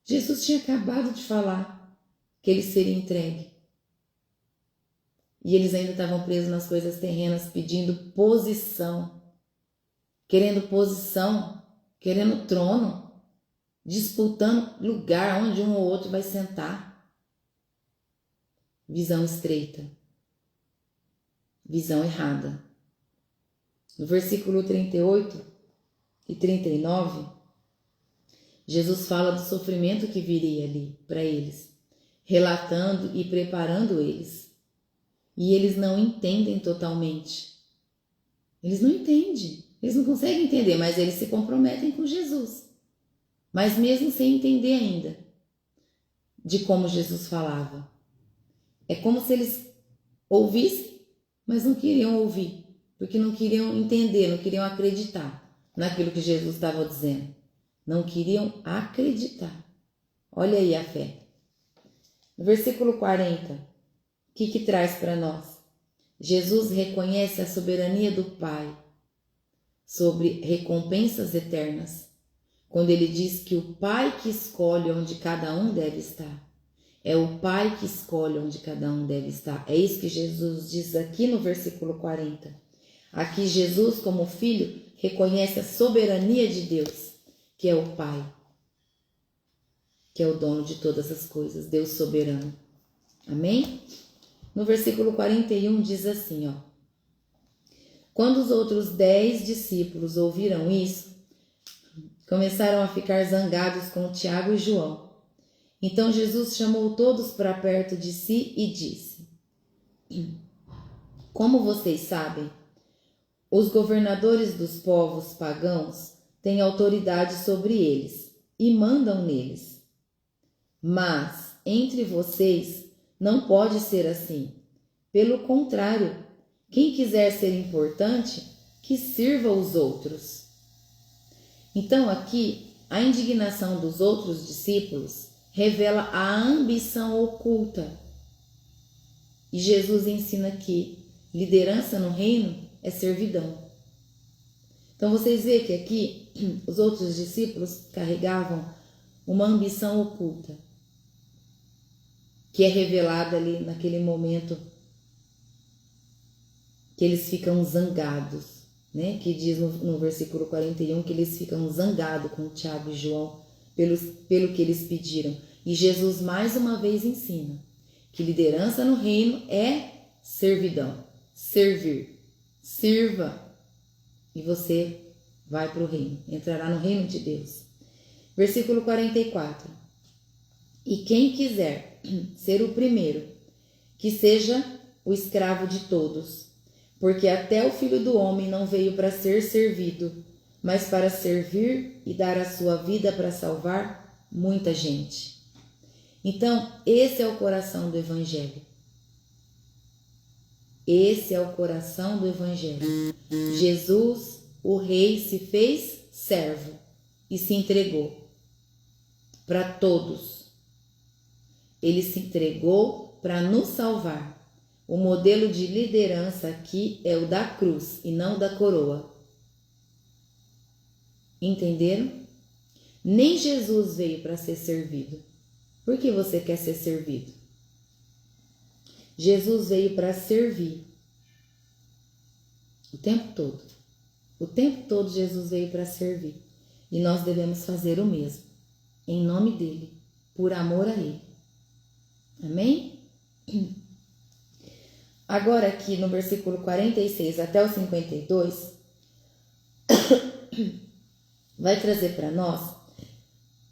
Jesus tinha acabado de falar que ele seria entregue. E eles ainda estavam presos nas coisas terrenas, pedindo posição. Querendo trono, disputando lugar onde um ou outro vai sentar. Visão estreita. Visão errada. No versículo 38 e 39, Jesus fala do sofrimento que viria ali para eles, relatando e preparando eles. E eles não entendem totalmente. Eles não entendem. Eles não conseguem entender, mas eles se comprometem com Jesus. Mas mesmo sem entender ainda de como Jesus falava. É como se eles ouvissem, mas não queriam ouvir, porque não queriam entender, não queriam acreditar naquilo que Jesus estava dizendo. Não queriam acreditar. Olha aí a fé. No versículo 40, o que traz para nós? Jesus reconhece a soberania do Pai sobre recompensas eternas, quando ele diz que o Pai que escolhe onde cada um deve estar. É o Pai que escolhe onde cada um deve estar. É isso que Jesus diz aqui no versículo 40. Aqui Jesus, como filho, reconhece a soberania de Deus, que é o Pai, que é o dono de todas as coisas, Deus soberano. Amém? No versículo 41 diz assim, ó. Quando os outros 10 discípulos ouviram isso, começaram a ficar zangados com Tiago e João. Então Jesus chamou todos para perto de si e disse: Como vocês sabem, os governadores dos povos pagãos têm autoridade sobre eles e mandam neles. Mas entre vocês não pode ser assim. Pelo contrário, quem quiser ser importante, que sirva os outros. Então aqui, a indignação dos outros discípulos revela a ambição oculta. E Jesus ensina que liderança no reino é servidão. Então vocês veem que aqui os outros discípulos carregavam uma ambição oculta, que é revelada ali naquele momento que eles ficam zangados, né? Que diz no versículo 41 que eles ficam zangados com Tiago e João pelo que eles pediram. E Jesus mais uma vez ensina que liderança no reino é servidão, servir, sirva e você vai para o reino, entrará no reino de Deus. Versículo 44. E quem quiser ser o primeiro, que seja o escravo de todos, porque até o Filho do Homem não veio para ser servido, mas para servir e dar a sua vida para salvar muita gente. Então, esse é o coração do Evangelho. Esse é o coração do Evangelho. Jesus, o Rei, se fez servo e se entregou para todos. Ele se entregou para nos salvar. O modelo de liderança aqui é o da cruz e não da coroa. Entenderam? Nem Jesus veio para ser servido. Por que você quer ser servido? Jesus veio para servir. O tempo todo. O tempo todo Jesus veio para servir. E nós devemos fazer o mesmo. Em nome dele. Por amor a ele. Amém? Agora aqui no versículo 46 até o 52, vai trazer para nós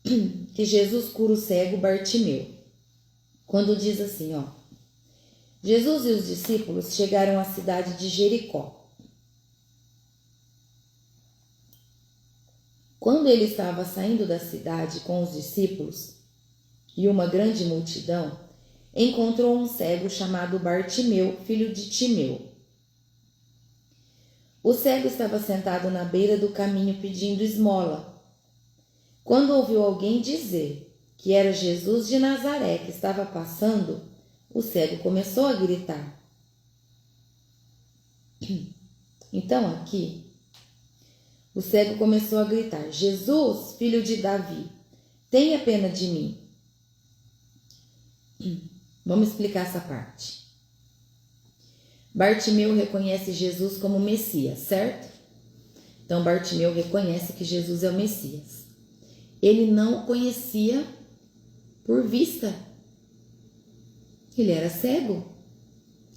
que Jesus cura o cego Bartimeu. Quando diz assim, ó. Jesus e os discípulos chegaram à cidade de Jericó. Quando ele estava saindo da cidade com os discípulos e uma grande multidão, encontrou um cego chamado Bartimeu, filho de Timeu. O cego estava sentado na beira do caminho pedindo esmola. Quando ouviu alguém dizer que era Jesus de Nazaré que estava passando, o cego começou a gritar. Então aqui, o cego começou a gritar: Jesus, filho de Davi, tenha pena de mim. Vamos explicar essa parte. Bartimeu reconhece Jesus como Messias, certo? Então Bartimeu reconhece que Jesus é o Messias. Ele não o conhecia por vista. Ele era cego.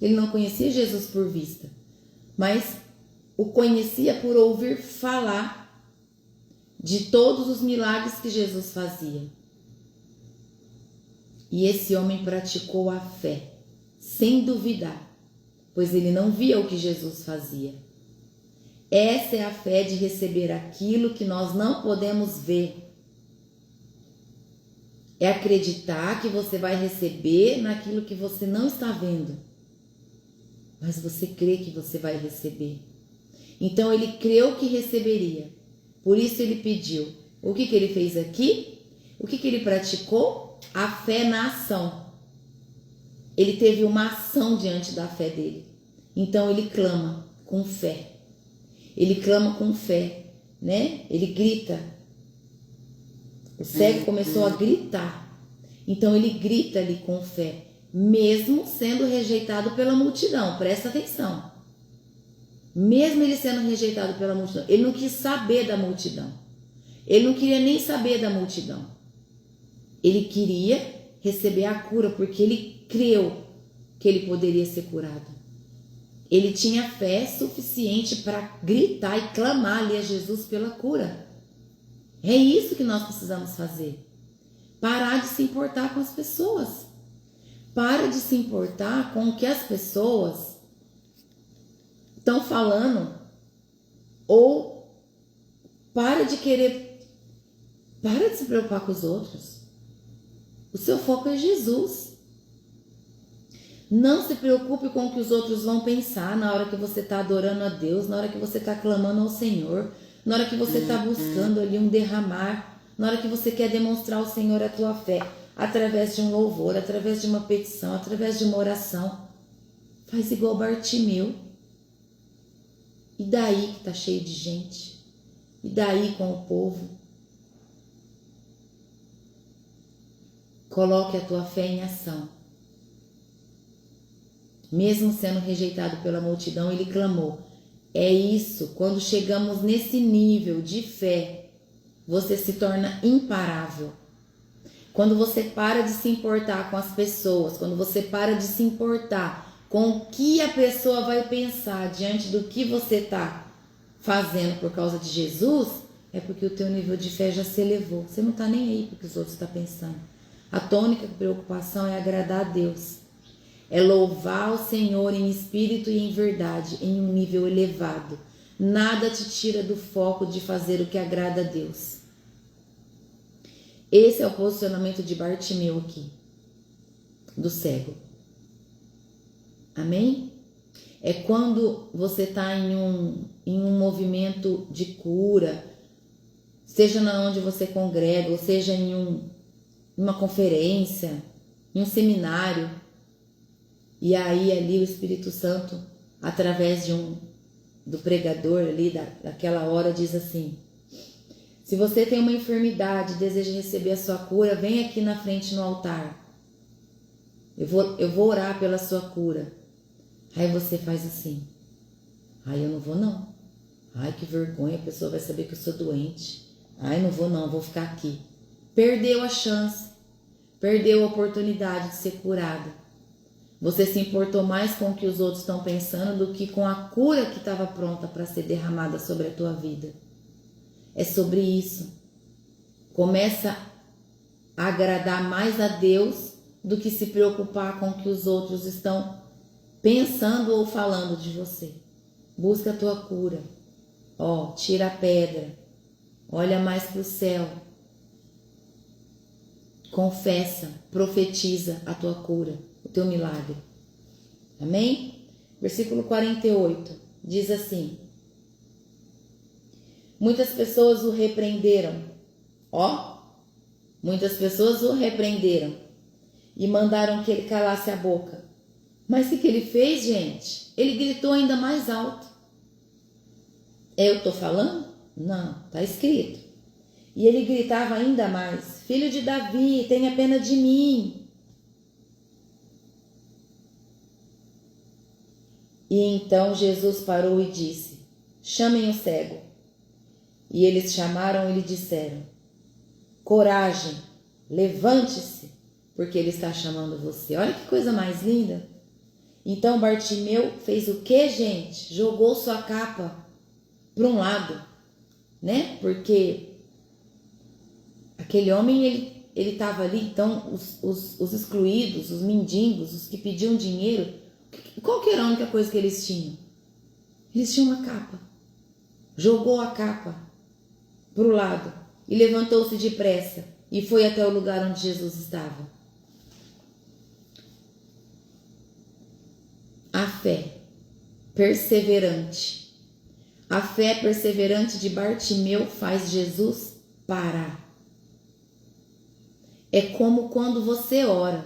Ele não conhecia Jesus por vista, mas o conhecia por ouvir falar de todos os milagres que Jesus fazia. E esse homem praticou a fé, sem duvidar, pois ele não via o que Jesus fazia. Essa é a fé de receber aquilo que nós não podemos ver. É acreditar que você vai receber naquilo que você não está vendo, mas você crê que você vai receber. Então ele creu que receberia, por isso ele pediu. O que ele fez aqui? O que ele praticou? A fé na ação. Ele teve uma ação diante da fé dele. Então ele clama com fé. Ele clama com fé, né? Ele grita. O cego começou a gritar. Então ele grita ali com fé, mesmo sendo rejeitado pela multidão. Presta atenção. Mesmo ele sendo rejeitado pela multidão, ele não quis saber da multidão. Ele não queria nem saber da multidão. Ele queria receber a cura, porque ele creu que ele poderia ser curado. Ele tinha fé suficiente para gritar e clamar ali a Jesus pela cura. É isso que nós precisamos fazer. Parar de se importar com as pessoas. Para de se importar com o que as pessoas estão falando. Ou para de se preocupar com os outros. O seu foco é Jesus. Não se preocupe com o que os outros vão pensar na hora que você está adorando a Deus, na hora que você está clamando ao Senhor, na hora que você está buscando ali um derramar, na hora que você quer demonstrar ao Senhor a tua fé, através de um louvor, através de uma petição, através de uma oração. Faz igual Bartimeu. E daí que está cheio de gente? E daí com o povo? Coloque a tua fé em ação. Mesmo sendo rejeitado pela multidão, ele clamou. É isso, quando chegamos nesse nível de fé, você se torna imparável. Quando você para de se importar com as pessoas, quando você para de se importar com o que a pessoa vai pensar diante do que você está fazendo por causa de Jesus, é porque o teu nível de fé já se elevou. Você não está nem aí porque os outros estão pensando. A tônica preocupação é agradar a Deus. É louvar o Senhor em espírito e em verdade, em um nível elevado. Nada te tira do foco de fazer o que agrada a Deus. Esse é o posicionamento de Bartimeu aqui, do cego. Amém? É quando você está em um movimento de cura, seja onde você congrega, ou seja em uma conferência, em um seminário, e aí ali o Espírito Santo, através do pregador ali, daquela hora, diz assim: se você tem uma enfermidade e deseja receber a sua cura, vem aqui na frente no altar. Eu vou orar pela sua cura. Aí você faz assim: ai, eu não vou não. Ai, que vergonha, a pessoa vai saber que eu sou doente. Ai, não vou não, vou ficar aqui. Perdeu a chance, perdeu a oportunidade de ser curado. Você se importou mais com o que os outros estão pensando do que com a cura que estava pronta para ser derramada sobre a tua vida. É sobre isso. Começa a agradar mais a Deus do que se preocupar com o que os outros estão pensando ou falando de você. Busca a tua cura. Tira a pedra. Olha mais para o céu. Confessa, profetiza a tua cura, o teu milagre. Amém? Versículo 48 diz assim: muitas pessoas o repreenderam. Muitas pessoas o repreenderam e mandaram que ele calasse a boca. Mas o que ele fez, gente? Ele gritou ainda mais alto. Eu estou falando? Não, está escrito. E ele gritava ainda mais: filho de Davi, tenha pena de mim. E então Jesus parou e disse: chamem o cego. E eles chamaram e lhe disseram: coragem, levante-se, porque ele está chamando você. Olha que coisa mais linda. Então Bartimeu fez o que, gente? Jogou sua capa para um lado, né? Porque aquele homem, ele estava ali. Então os excluídos, os mendigos, os que pediam dinheiro, qual que era a única coisa que eles tinham? Eles tinham uma capa. Jogou a capa para o lado e levantou-se depressa e foi até o lugar onde Jesus estava. A fé perseverante. A fé perseverante de Bartimeu faz Jesus parar. É como quando você ora.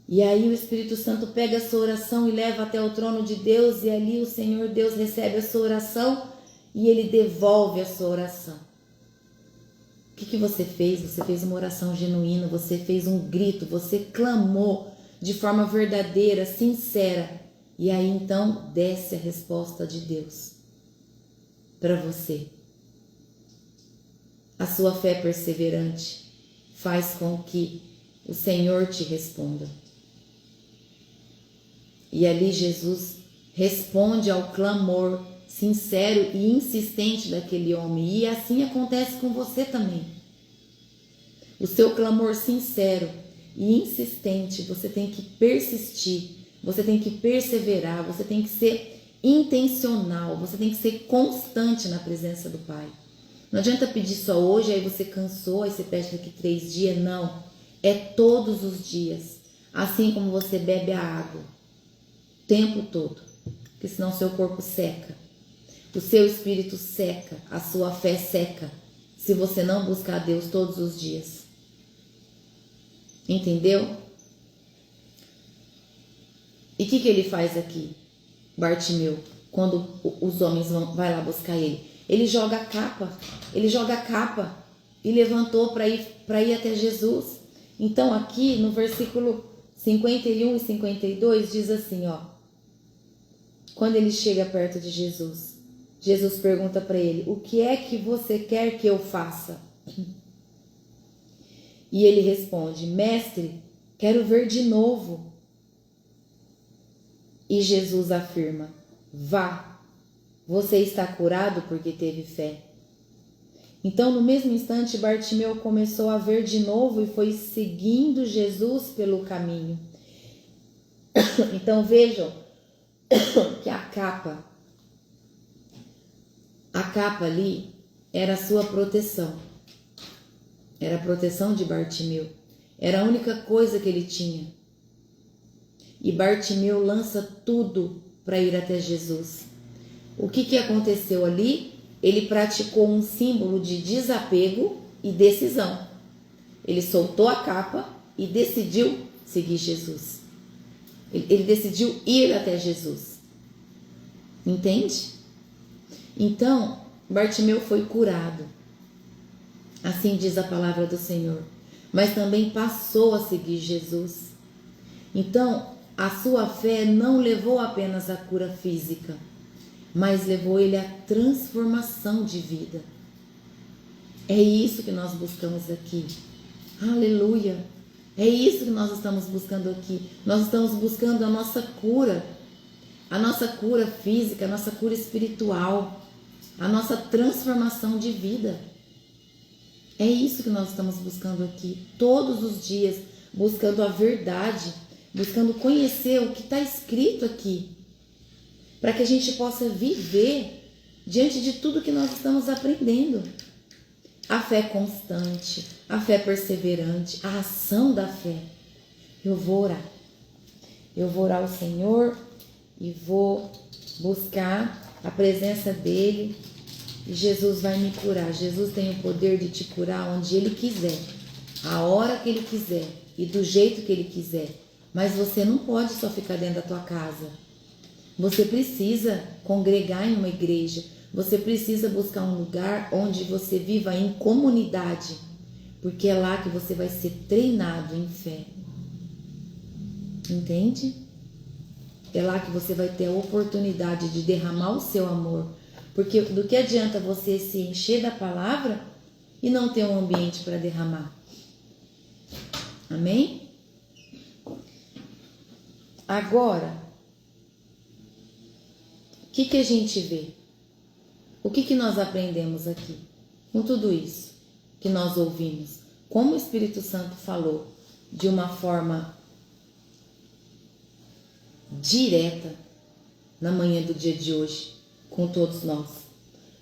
E aí o Espírito Santo pega a sua oração e leva até o trono de Deus. E ali o Senhor Deus recebe a sua oração e Ele devolve a sua oração. que você fez? Você fez uma oração genuína, você fez um grito, você clamou de forma verdadeira, sincera. E aí então desce a resposta de Deus para você. A sua fé perseverante faz com que o Senhor te responda. E ali Jesus responde ao clamor sincero e insistente daquele homem. E assim acontece com você também. O seu clamor sincero e insistente, você tem que persistir, você tem que perseverar, você tem que ser intencional, você tem que ser constante na presença do Pai. Não adianta pedir só hoje, aí você cansou, aí você pede daqui 3 dias. Não, é todos os dias. Assim como você bebe a água, o tempo todo, porque senão seu corpo seca. O seu espírito seca, a sua fé seca, se você não buscar a Deus todos os dias. Entendeu? E o que ele faz aqui, Bartimeu, quando os homens vão lá buscar ele? Ele joga a capa e levantou para ir até Jesus. Então aqui no versículo 51 e 52 diz assim, ó. Quando ele chega perto de Jesus, Jesus pergunta para ele, o que é que você quer que eu faça? E ele responde, mestre, quero ver de novo. E Jesus afirma, vá, você está curado porque teve fé. Então, no mesmo instante, Bartimeu começou a ver de novo e foi seguindo Jesus pelo caminho. Então, vejam que a capa ali era a sua proteção. Era a proteção de Bartimeu. Era a única coisa que ele tinha. E Bartimeu lança tudo para ir até Jesus. O que aconteceu ali? Ele praticou um símbolo de desapego e decisão. Ele soltou a capa e decidiu seguir Jesus. Ele decidiu ir até Jesus. Entende? Então, Bartimeu foi curado. Assim diz a palavra do Senhor. Mas também passou a seguir Jesus. Então, a sua fé não levou apenas à cura física, mas levou ele à transformação de vida. É isso que nós buscamos aqui. Aleluia! É isso que nós estamos buscando aqui. Nós estamos buscando a nossa cura física, a nossa cura espiritual, a nossa transformação de vida. É isso que nós estamos buscando aqui, todos os dias, buscando a verdade, buscando conhecer o que está escrito aqui, para que a gente possa viver diante de tudo que nós estamos aprendendo. A fé constante, a fé perseverante, a ação da fé. Eu vou orar ao Senhor e vou buscar a presença dEle e Jesus vai me curar. Jesus tem o poder de te curar onde Ele quiser, a hora que Ele quiser e do jeito que Ele quiser. Mas você não pode só ficar dentro da tua casa. Você precisa congregar em uma igreja. Você precisa buscar um lugar onde você viva em comunidade, porque é lá que você vai ser treinado em fé. Entende? É lá que você vai ter a oportunidade de derramar o seu amor. Porque do que adianta você se encher da palavra e não ter um ambiente para derramar? Amém? Agora, o que a gente vê? O que nós aprendemos aqui? Com tudo isso que nós ouvimos. Como o Espírito Santo falou de uma forma direta na manhã do dia de hoje com todos nós.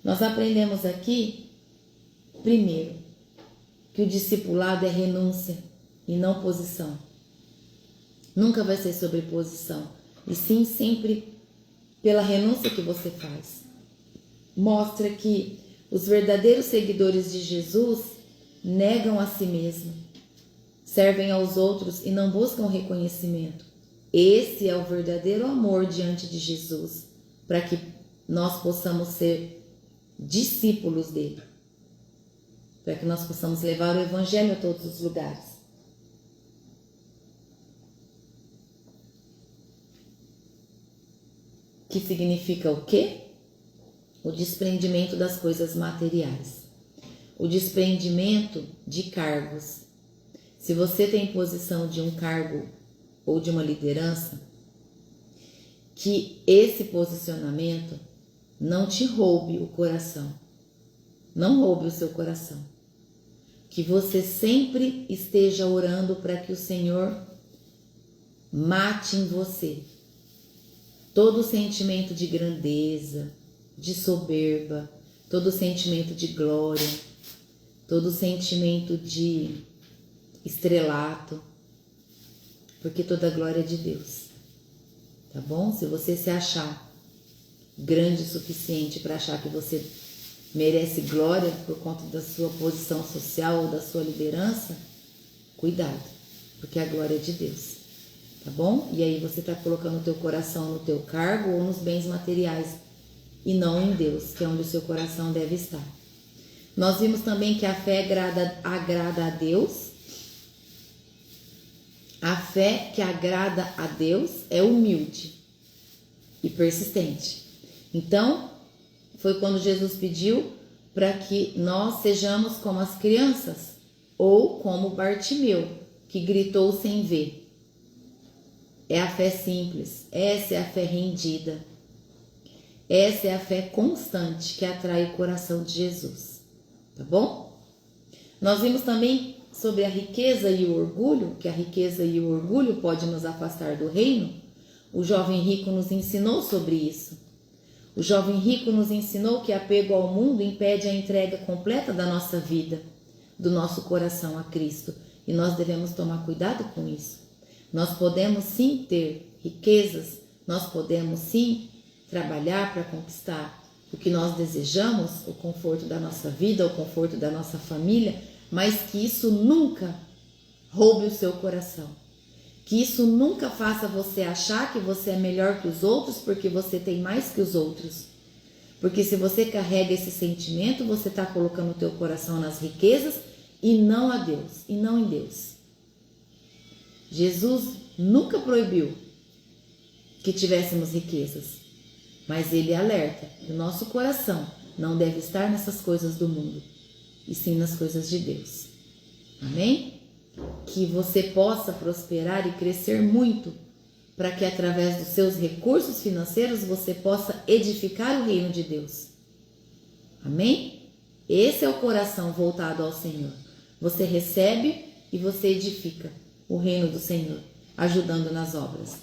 Nós aprendemos aqui, primeiro, que o discipulado é renúncia e não posição. Nunca vai ser sobre posição, e sim sempre pela renúncia que você faz. Mostra que os verdadeiros seguidores de Jesus negam a si mesmo, servem aos outros e não buscam reconhecimento. Esse é o verdadeiro amor diante de Jesus, para que nós possamos ser discípulos dele. para que nós possamos levar o Evangelho a todos os lugares. Que significa o quê? O desprendimento das coisas materiais. O desprendimento de cargos. Se você tem posição de um cargo ou de uma liderança, que esse posicionamento não te roube o coração. Não roube o seu coração. Que você sempre esteja orando para que o Senhor mate em você todo sentimento de grandeza, de soberba, todo sentimento de glória, todo sentimento de estrelato, porque toda glória é de Deus, tá bom? Se você se achar grande o suficiente para achar que você merece glória por conta da sua posição social ou da sua liderança, cuidado, porque a glória é de Deus, tá bom? E aí você está colocando o teu coração no teu cargo ou nos bens materiais e não em Deus, que é onde o seu coração deve estar. Nós vimos também que a fé agrada a Deus. A fé que agrada a Deus é humilde e persistente. Então, foi quando Jesus pediu para que nós sejamos como as crianças ou como Bartimeu, que gritou sem ver. É a fé simples, essa é a fé rendida. Essa é a fé constante que atrai o coração de Jesus, tá bom? Nós vimos também sobre a riqueza e o orgulho, que a riqueza e o orgulho podem nos afastar do reino. O jovem rico nos ensinou sobre isso. O jovem rico nos ensinou que apego ao mundo impede a entrega completa da nossa vida, do nosso coração a Cristo, e nós devemos tomar cuidado com isso. Nós podemos sim ter riquezas, nós podemos sim trabalhar para conquistar o que nós desejamos, o conforto da nossa vida, o conforto da nossa família, mas que isso nunca roube o seu coração. Que isso nunca faça você achar que você é melhor que os outros porque você tem mais que os outros. Porque se você carrega esse sentimento, você está colocando o teu coração nas riquezas e não a Deus, e não em Deus. Jesus nunca proibiu que tivéssemos riquezas, mas ele alerta que o nosso coração não deve estar nessas coisas do mundo, e sim nas coisas de Deus. Amém? Que você possa prosperar e crescer muito, para que através dos seus recursos financeiros você possa edificar o reino de Deus. Amém? Esse é o coração voltado ao Senhor. Você recebe e você edifica o reino do Senhor, ajudando nas obras,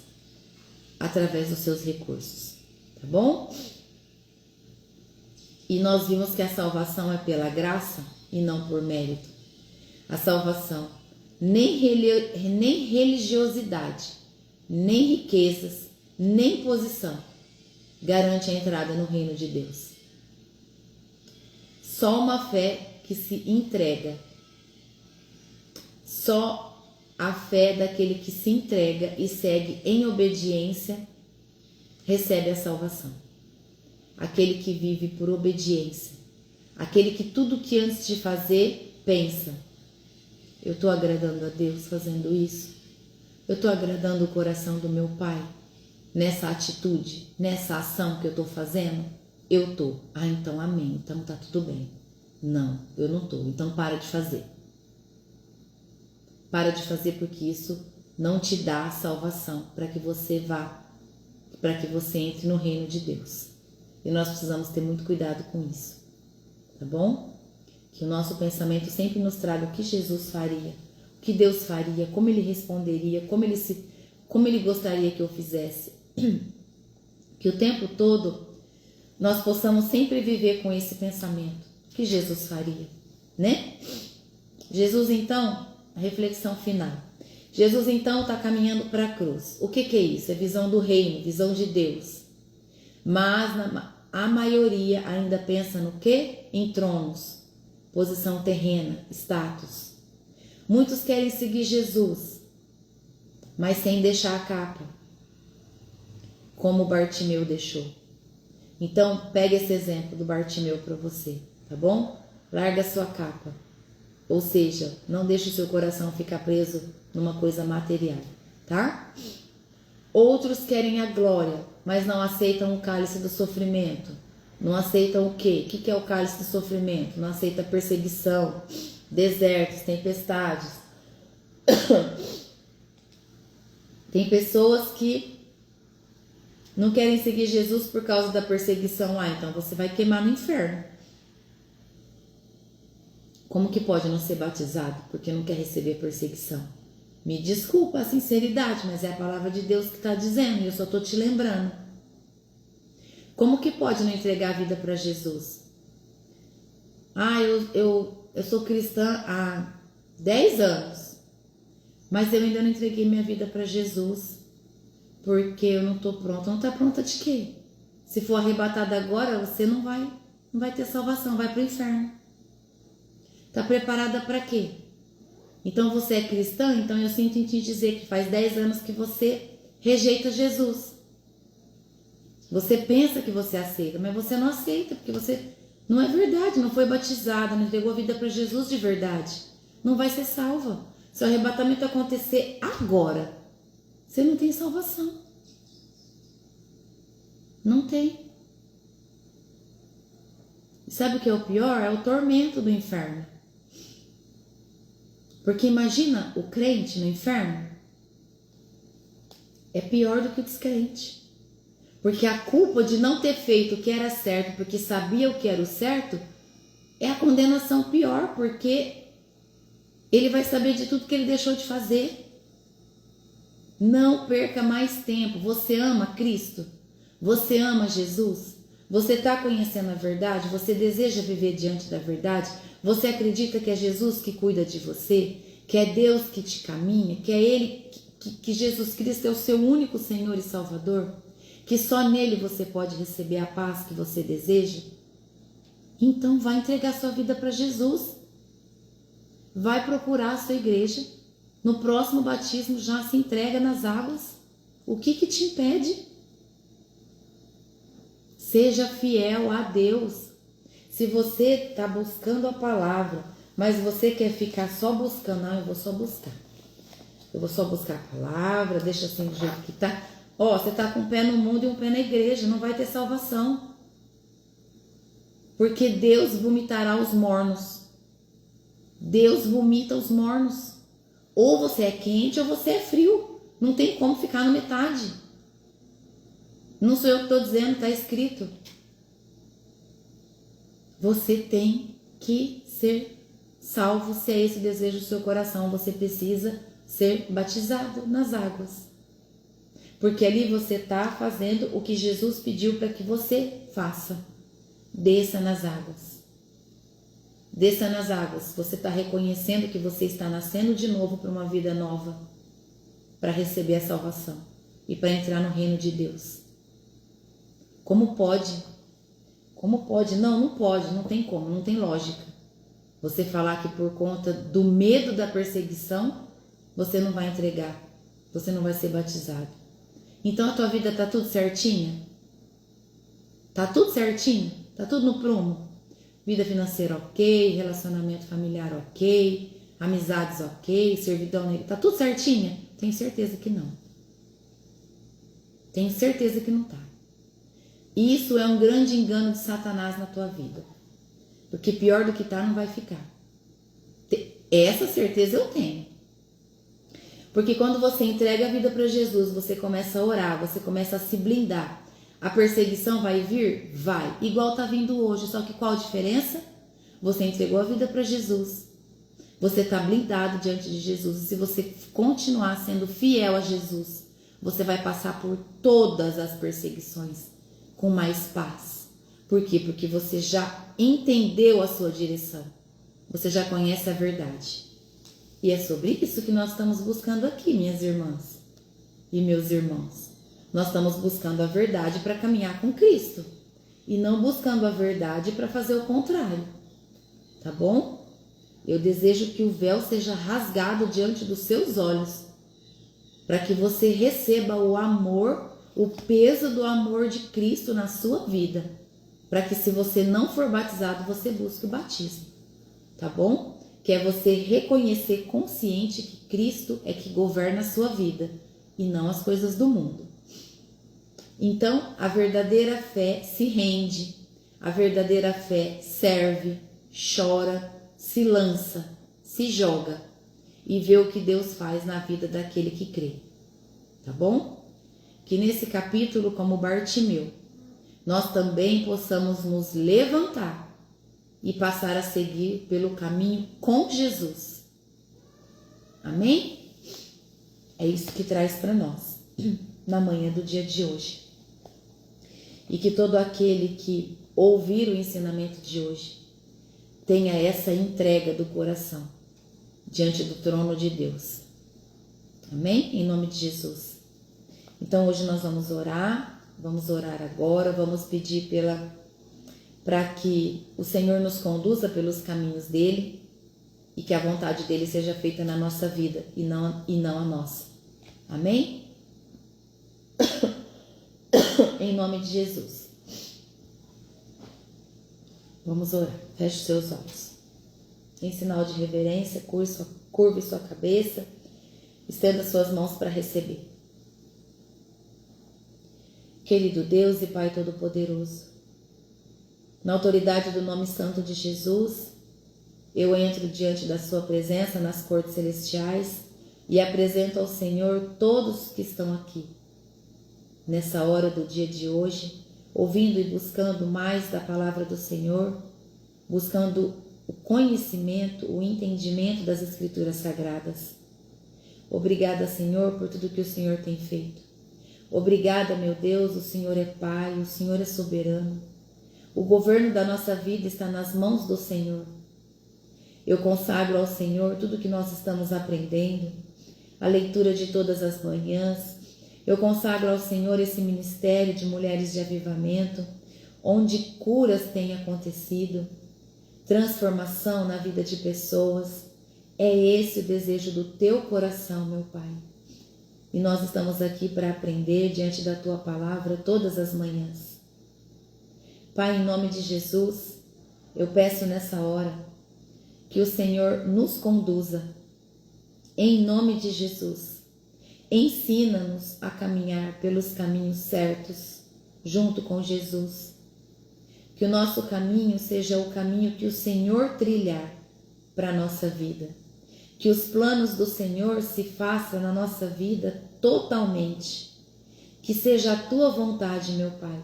através dos seus recursos. Tá bom? E nós vimos que a salvação é pela graça e não por mérito. A salvação, nem religiosidade, nem riquezas, nem posição garante a entrada no reino de Deus. Só uma fé que se entrega. Só a fé daquele que se entrega e segue em obediência recebe a salvação. Aquele que vive por obediência. Aquele que tudo que antes de fazer, pensa: eu estou agradando a Deus fazendo isso? Eu estou agradando o coração do meu Pai nessa atitude, nessa ação que eu estou fazendo? Eu estou. Ah, então amém, então tá tudo bem. Não, eu não estou, então para de fazer. Para de fazer, porque isso não te dá a salvação para que você vá, para que você entre no reino de Deus. E nós precisamos ter muito cuidado com isso, tá bom? Que o nosso pensamento sempre nos traga o que Jesus faria, o que Deus faria, como Ele responderia, como Ele gostaria que eu fizesse. Que o tempo todo nós possamos sempre viver com esse pensamento, o que Jesus faria, né? Jesus, então, a reflexão final. Jesus, então, está caminhando para a cruz. O que é isso? É visão do reino, visão de Deus. Mas a maioria ainda pensa no quê? Em tronos, posição terrena, status. Muitos querem seguir Jesus, mas sem deixar a capa, como Bartimeu deixou. Então, pega esse exemplo do Bartimeu para você, tá bom? Larga a sua capa. Ou seja, não deixe o seu coração ficar preso numa coisa material, tá? Outros querem a glória, mas não aceitam o cálice do sofrimento. Não aceitam o quê? O que é o cálice do sofrimento? Não aceita perseguição, desertos, tempestades. Tem pessoas que não querem seguir Jesus por causa da perseguição. Então você vai queimar no inferno. Como que pode não ser batizado porque não quer receber perseguição? Me desculpa a sinceridade, mas é a palavra de Deus que está dizendo e eu só estou te lembrando. Como que pode não entregar a vida para Jesus? Eu sou cristã há 10 anos, mas eu ainda não entreguei minha vida para Jesus porque eu não estou pronta. Não está pronta de quê? Se for arrebatada agora, você não vai ter salvação, vai para o inferno. Está preparada para quê? Então você é cristã, então eu sinto em te dizer que faz 10 anos que você rejeita Jesus. Você pensa que você aceita, mas você não aceita, porque você não é verdade, não foi batizada, não entregou a vida para Jesus de verdade. Não vai ser salva. Se o arrebatamento acontecer agora, você não tem salvação. Não tem. E sabe o que é o pior? É o tormento do inferno. Porque imagina o crente no inferno. É pior do que o descrente. Porque a culpa de não ter feito o que era certo, porque sabia o que era o certo, é a condenação pior, porque ele vai saber de tudo que ele deixou de fazer. Não perca mais tempo. Você ama Cristo? Você ama Jesus? Você está conhecendo a verdade? Você deseja viver diante da verdade? Você acredita que é Jesus que cuida de você? Que é Deus que te caminha? Que é Ele, que Jesus Cristo é o seu único Senhor e Salvador? Que só nele você pode receber a paz que você deseja? Então vai entregar sua vida para Jesus. Vai procurar a sua igreja. No próximo batismo já se entrega nas águas. O que te impede? Seja fiel a Deus. Se você está buscando a palavra, mas você quer ficar só buscando, eu vou só buscar. Eu vou só buscar a palavra, deixa assim do jeito que está. Você está com um pé no mundo e um pé na igreja, não vai ter salvação. Porque Deus vomitará os mornos. Deus vomita os mornos. Ou você é quente ou você é frio. Não tem como ficar na metade. Não sou eu que estou dizendo, está escrito. Você tem que ser salvo, se é esse o desejo do seu coração. Você precisa ser batizado nas águas. Porque ali você está fazendo o que Jesus pediu para que você faça. Desça nas águas. Desça nas águas. Você está reconhecendo que você está nascendo de novo para uma vida nova. Para receber a salvação. E para entrar no reino de Deus. Como pode? Como pode? Não pode. Não tem como. Não tem lógica. Você falar que por conta do medo da perseguição, você não vai entregar. Você não vai ser batizado. Então a tua vida está tudo certinha? Está tudo certinho? Está tudo no prumo? Vida financeira ok, relacionamento familiar ok, amizades ok, servidão nele, está tudo certinha? Tenho certeza que não. Tenho certeza que não está. Isso é um grande engano de Satanás na tua vida. Porque pior do que está não vai ficar. Essa certeza eu tenho. Porque quando você entrega a vida para Jesus, você começa a orar, você começa a se blindar. A perseguição vai vir? Vai. Igual está vindo hoje, só que qual a diferença? Você entregou a vida para Jesus. Você está blindado diante de Jesus. E se você continuar sendo fiel a Jesus, você vai passar por todas as perseguições com mais paz. Por quê? Porque você já entendeu a sua direção. Você já conhece a verdade. E é sobre isso que nós estamos buscando aqui, minhas irmãs e meus irmãos. Nós estamos buscando a verdade para caminhar com Cristo. E não buscando a verdade para fazer o contrário. Tá bom? Eu desejo que o véu seja rasgado diante dos seus olhos. Para que você receba o amor, o peso do amor de Cristo na sua vida. Para que se você não for batizado, você busque o batismo. Tá bom? que é você reconhecer consciente que Cristo é que governa a sua vida e não as coisas do mundo. Então, a verdadeira fé se rende, a verdadeira fé serve, chora, se lança, se joga e vê o que Deus faz na vida daquele que crê. Tá bom? Que nesse capítulo, como Bartimeu, nós também possamos nos levantar e passar a seguir pelo caminho com Jesus. Amém? É isso que traz para nós na manhã do dia de hoje. E que todo aquele que ouvir o ensinamento de hoje tenha essa entrega do coração diante do trono de Deus. Amém? Em nome de Jesus. Então hoje nós vamos orar agora, vamos pedir para que o Senhor nos conduza pelos caminhos dele e que a vontade dele seja feita na nossa vida e não a nossa. Amém? Em nome de Jesus. Vamos orar. Feche seus olhos. Em sinal de reverência, curve sua cabeça, estenda suas mãos para receber. Querido Deus e Pai Todo-Poderoso, na autoridade do nome santo de Jesus, eu entro diante da sua presença nas cortes celestiais e apresento ao Senhor todos que estão aqui. Nessa hora do dia de hoje, ouvindo e buscando mais da palavra do Senhor, buscando o conhecimento, o entendimento das Escrituras Sagradas. Obrigada, Senhor, por tudo que o Senhor tem feito. Obrigada, meu Deus, o Senhor é Pai, o Senhor é soberano. O governo da nossa vida está nas mãos do Senhor. Eu consagro ao Senhor tudo que nós estamos aprendendo, a leitura de todas as manhãs. Eu consagro ao Senhor esse ministério de mulheres de avivamento, onde curas têm acontecido, transformação na vida de pessoas. É esse o desejo do teu coração, meu Pai. E nós estamos aqui para aprender diante da tua palavra todas as manhãs. Pai, em nome de Jesus, eu peço nessa hora que o Senhor nos conduza. Em nome de Jesus, ensina-nos a caminhar pelos caminhos certos, junto com Jesus. Que o nosso caminho seja o caminho que o Senhor trilhar para a nossa vida. Que os planos do Senhor se façam na nossa vida totalmente. Que seja a tua vontade, meu Pai,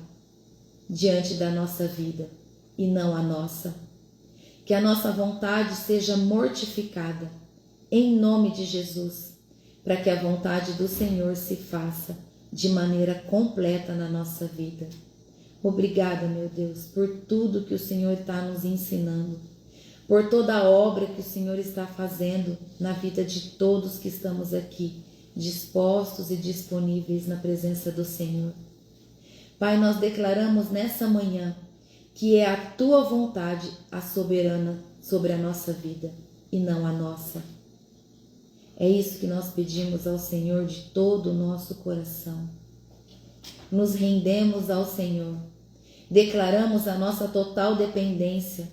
diante da nossa vida e não a nossa. Que a nossa vontade seja mortificada, em nome de Jesus, para que a vontade do Senhor se faça de maneira completa na nossa vida. Obrigada, meu Deus, por tudo que o Senhor está nos ensinando, por toda a obra que o Senhor está fazendo na vida de todos que estamos aqui, dispostos e disponíveis na presença do Senhor. Pai, nós declaramos nessa manhã que é a tua vontade a soberana sobre a nossa vida e não a nossa. É isso que nós pedimos ao Senhor de todo o nosso coração. Nos rendemos ao Senhor, declaramos a nossa total dependência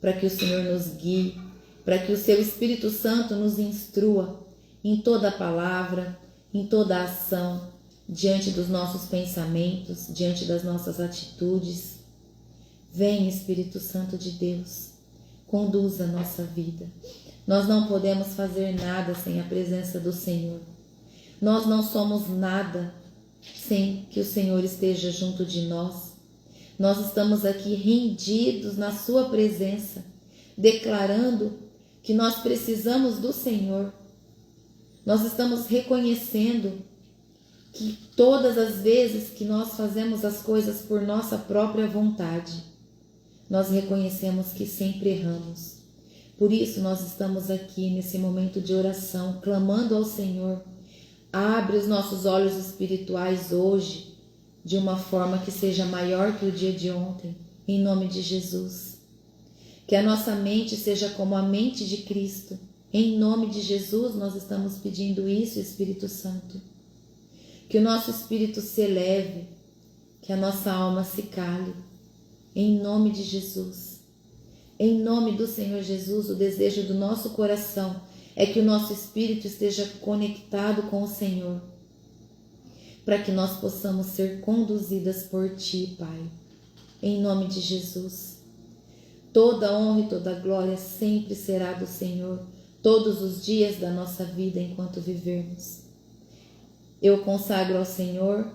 para que o Senhor nos guie, para que o seu Espírito Santo nos instrua em toda a palavra, em toda a ação, diante dos nossos pensamentos, diante das nossas atitudes. Vem, Espírito Santo de Deus, conduza a nossa vida. Nós não podemos fazer nada sem a presença do Senhor. Nós não somos nada sem que o Senhor esteja junto de nós. Nós estamos aqui rendidos na sua presença, declarando que nós precisamos do Senhor. Nós estamos reconhecendo que todas as vezes que nós fazemos as coisas por nossa própria vontade, nós reconhecemos que sempre erramos. Por isso nós estamos aqui nesse momento de oração, clamando ao Senhor. Abre os nossos olhos espirituais hoje, de uma forma que seja maior que o dia de ontem, em nome de Jesus. Que a nossa mente seja como a mente de Cristo. Em nome de Jesus nós estamos pedindo isso, Espírito Santo. Que o nosso espírito se eleve, que a nossa alma se cale, em nome de Jesus. Em nome do Senhor Jesus, o desejo do nosso coração é que o nosso espírito esteja conectado com o Senhor, para que nós possamos ser conduzidas por Ti, Pai. Em nome de Jesus. Toda honra e toda glória sempre será do Senhor, todos os dias da nossa vida enquanto vivermos. Eu consagro ao Senhor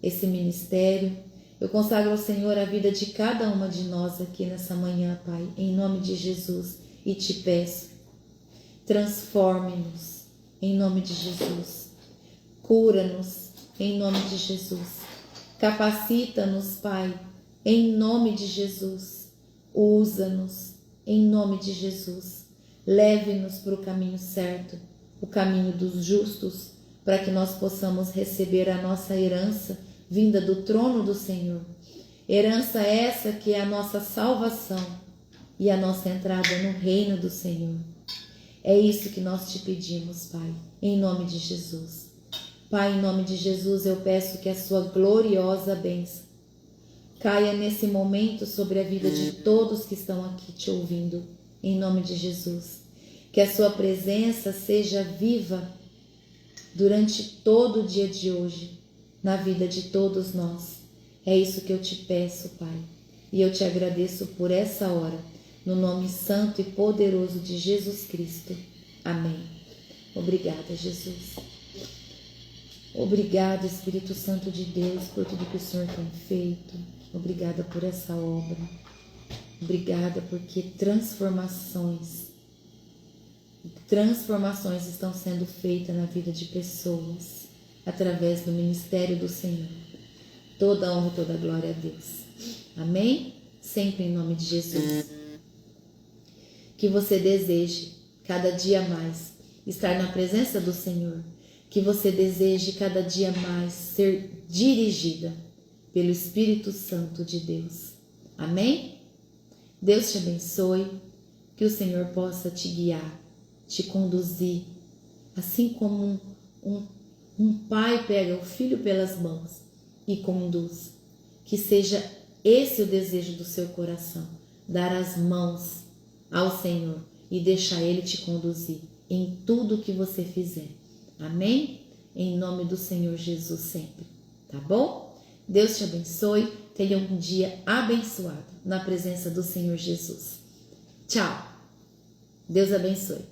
esse ministério, eu consagro ao Senhor a vida de cada uma de nós aqui nessa manhã, Pai, em nome de Jesus, e te peço, transforme-nos em nome de Jesus, cura-nos em nome de Jesus, capacita-nos, Pai, em nome de Jesus, usa-nos em nome de Jesus, leve-nos para o caminho certo, o caminho dos justos, para que nós possamos receber a nossa herança vinda do trono do Senhor. Herança essa que é a nossa salvação e a nossa entrada no reino do Senhor. É isso que nós te pedimos, Pai, em nome de Jesus. Pai, em nome de Jesus, eu peço que a sua gloriosa bênção caia nesse momento sobre a vida de todos que estão aqui te ouvindo, em nome de Jesus. Que a sua presença seja viva durante todo o dia de hoje, na vida de todos nós. É isso que eu te peço, Pai, e eu te agradeço por essa hora, no nome santo e poderoso de Jesus Cristo. Amém. Obrigada, Jesus. Obrigada, Espírito Santo de Deus, por tudo que o Senhor tem feito. Obrigada por essa obra. Obrigada porque transformações estão sendo feitas na vida de pessoas através do ministério do Senhor. Toda honra e toda glória a Deus. Amém? Sempre em nome de Jesus. Que você deseje cada dia mais estar na presença do Senhor. Que você deseje cada dia mais ser dirigida pelo Espírito Santo de Deus. Amém? Deus te abençoe. Que o Senhor possa te guiar, te conduzir, assim como um pai pega o filho pelas mãos e conduz. Que seja esse o desejo do seu coração, dar as mãos ao Senhor e deixar Ele te conduzir em tudo que você fizer. Amém? Em nome do Senhor Jesus sempre. Tá bom? Deus te abençoe. Tenha um dia abençoado na presença do Senhor Jesus. Tchau. Deus abençoe.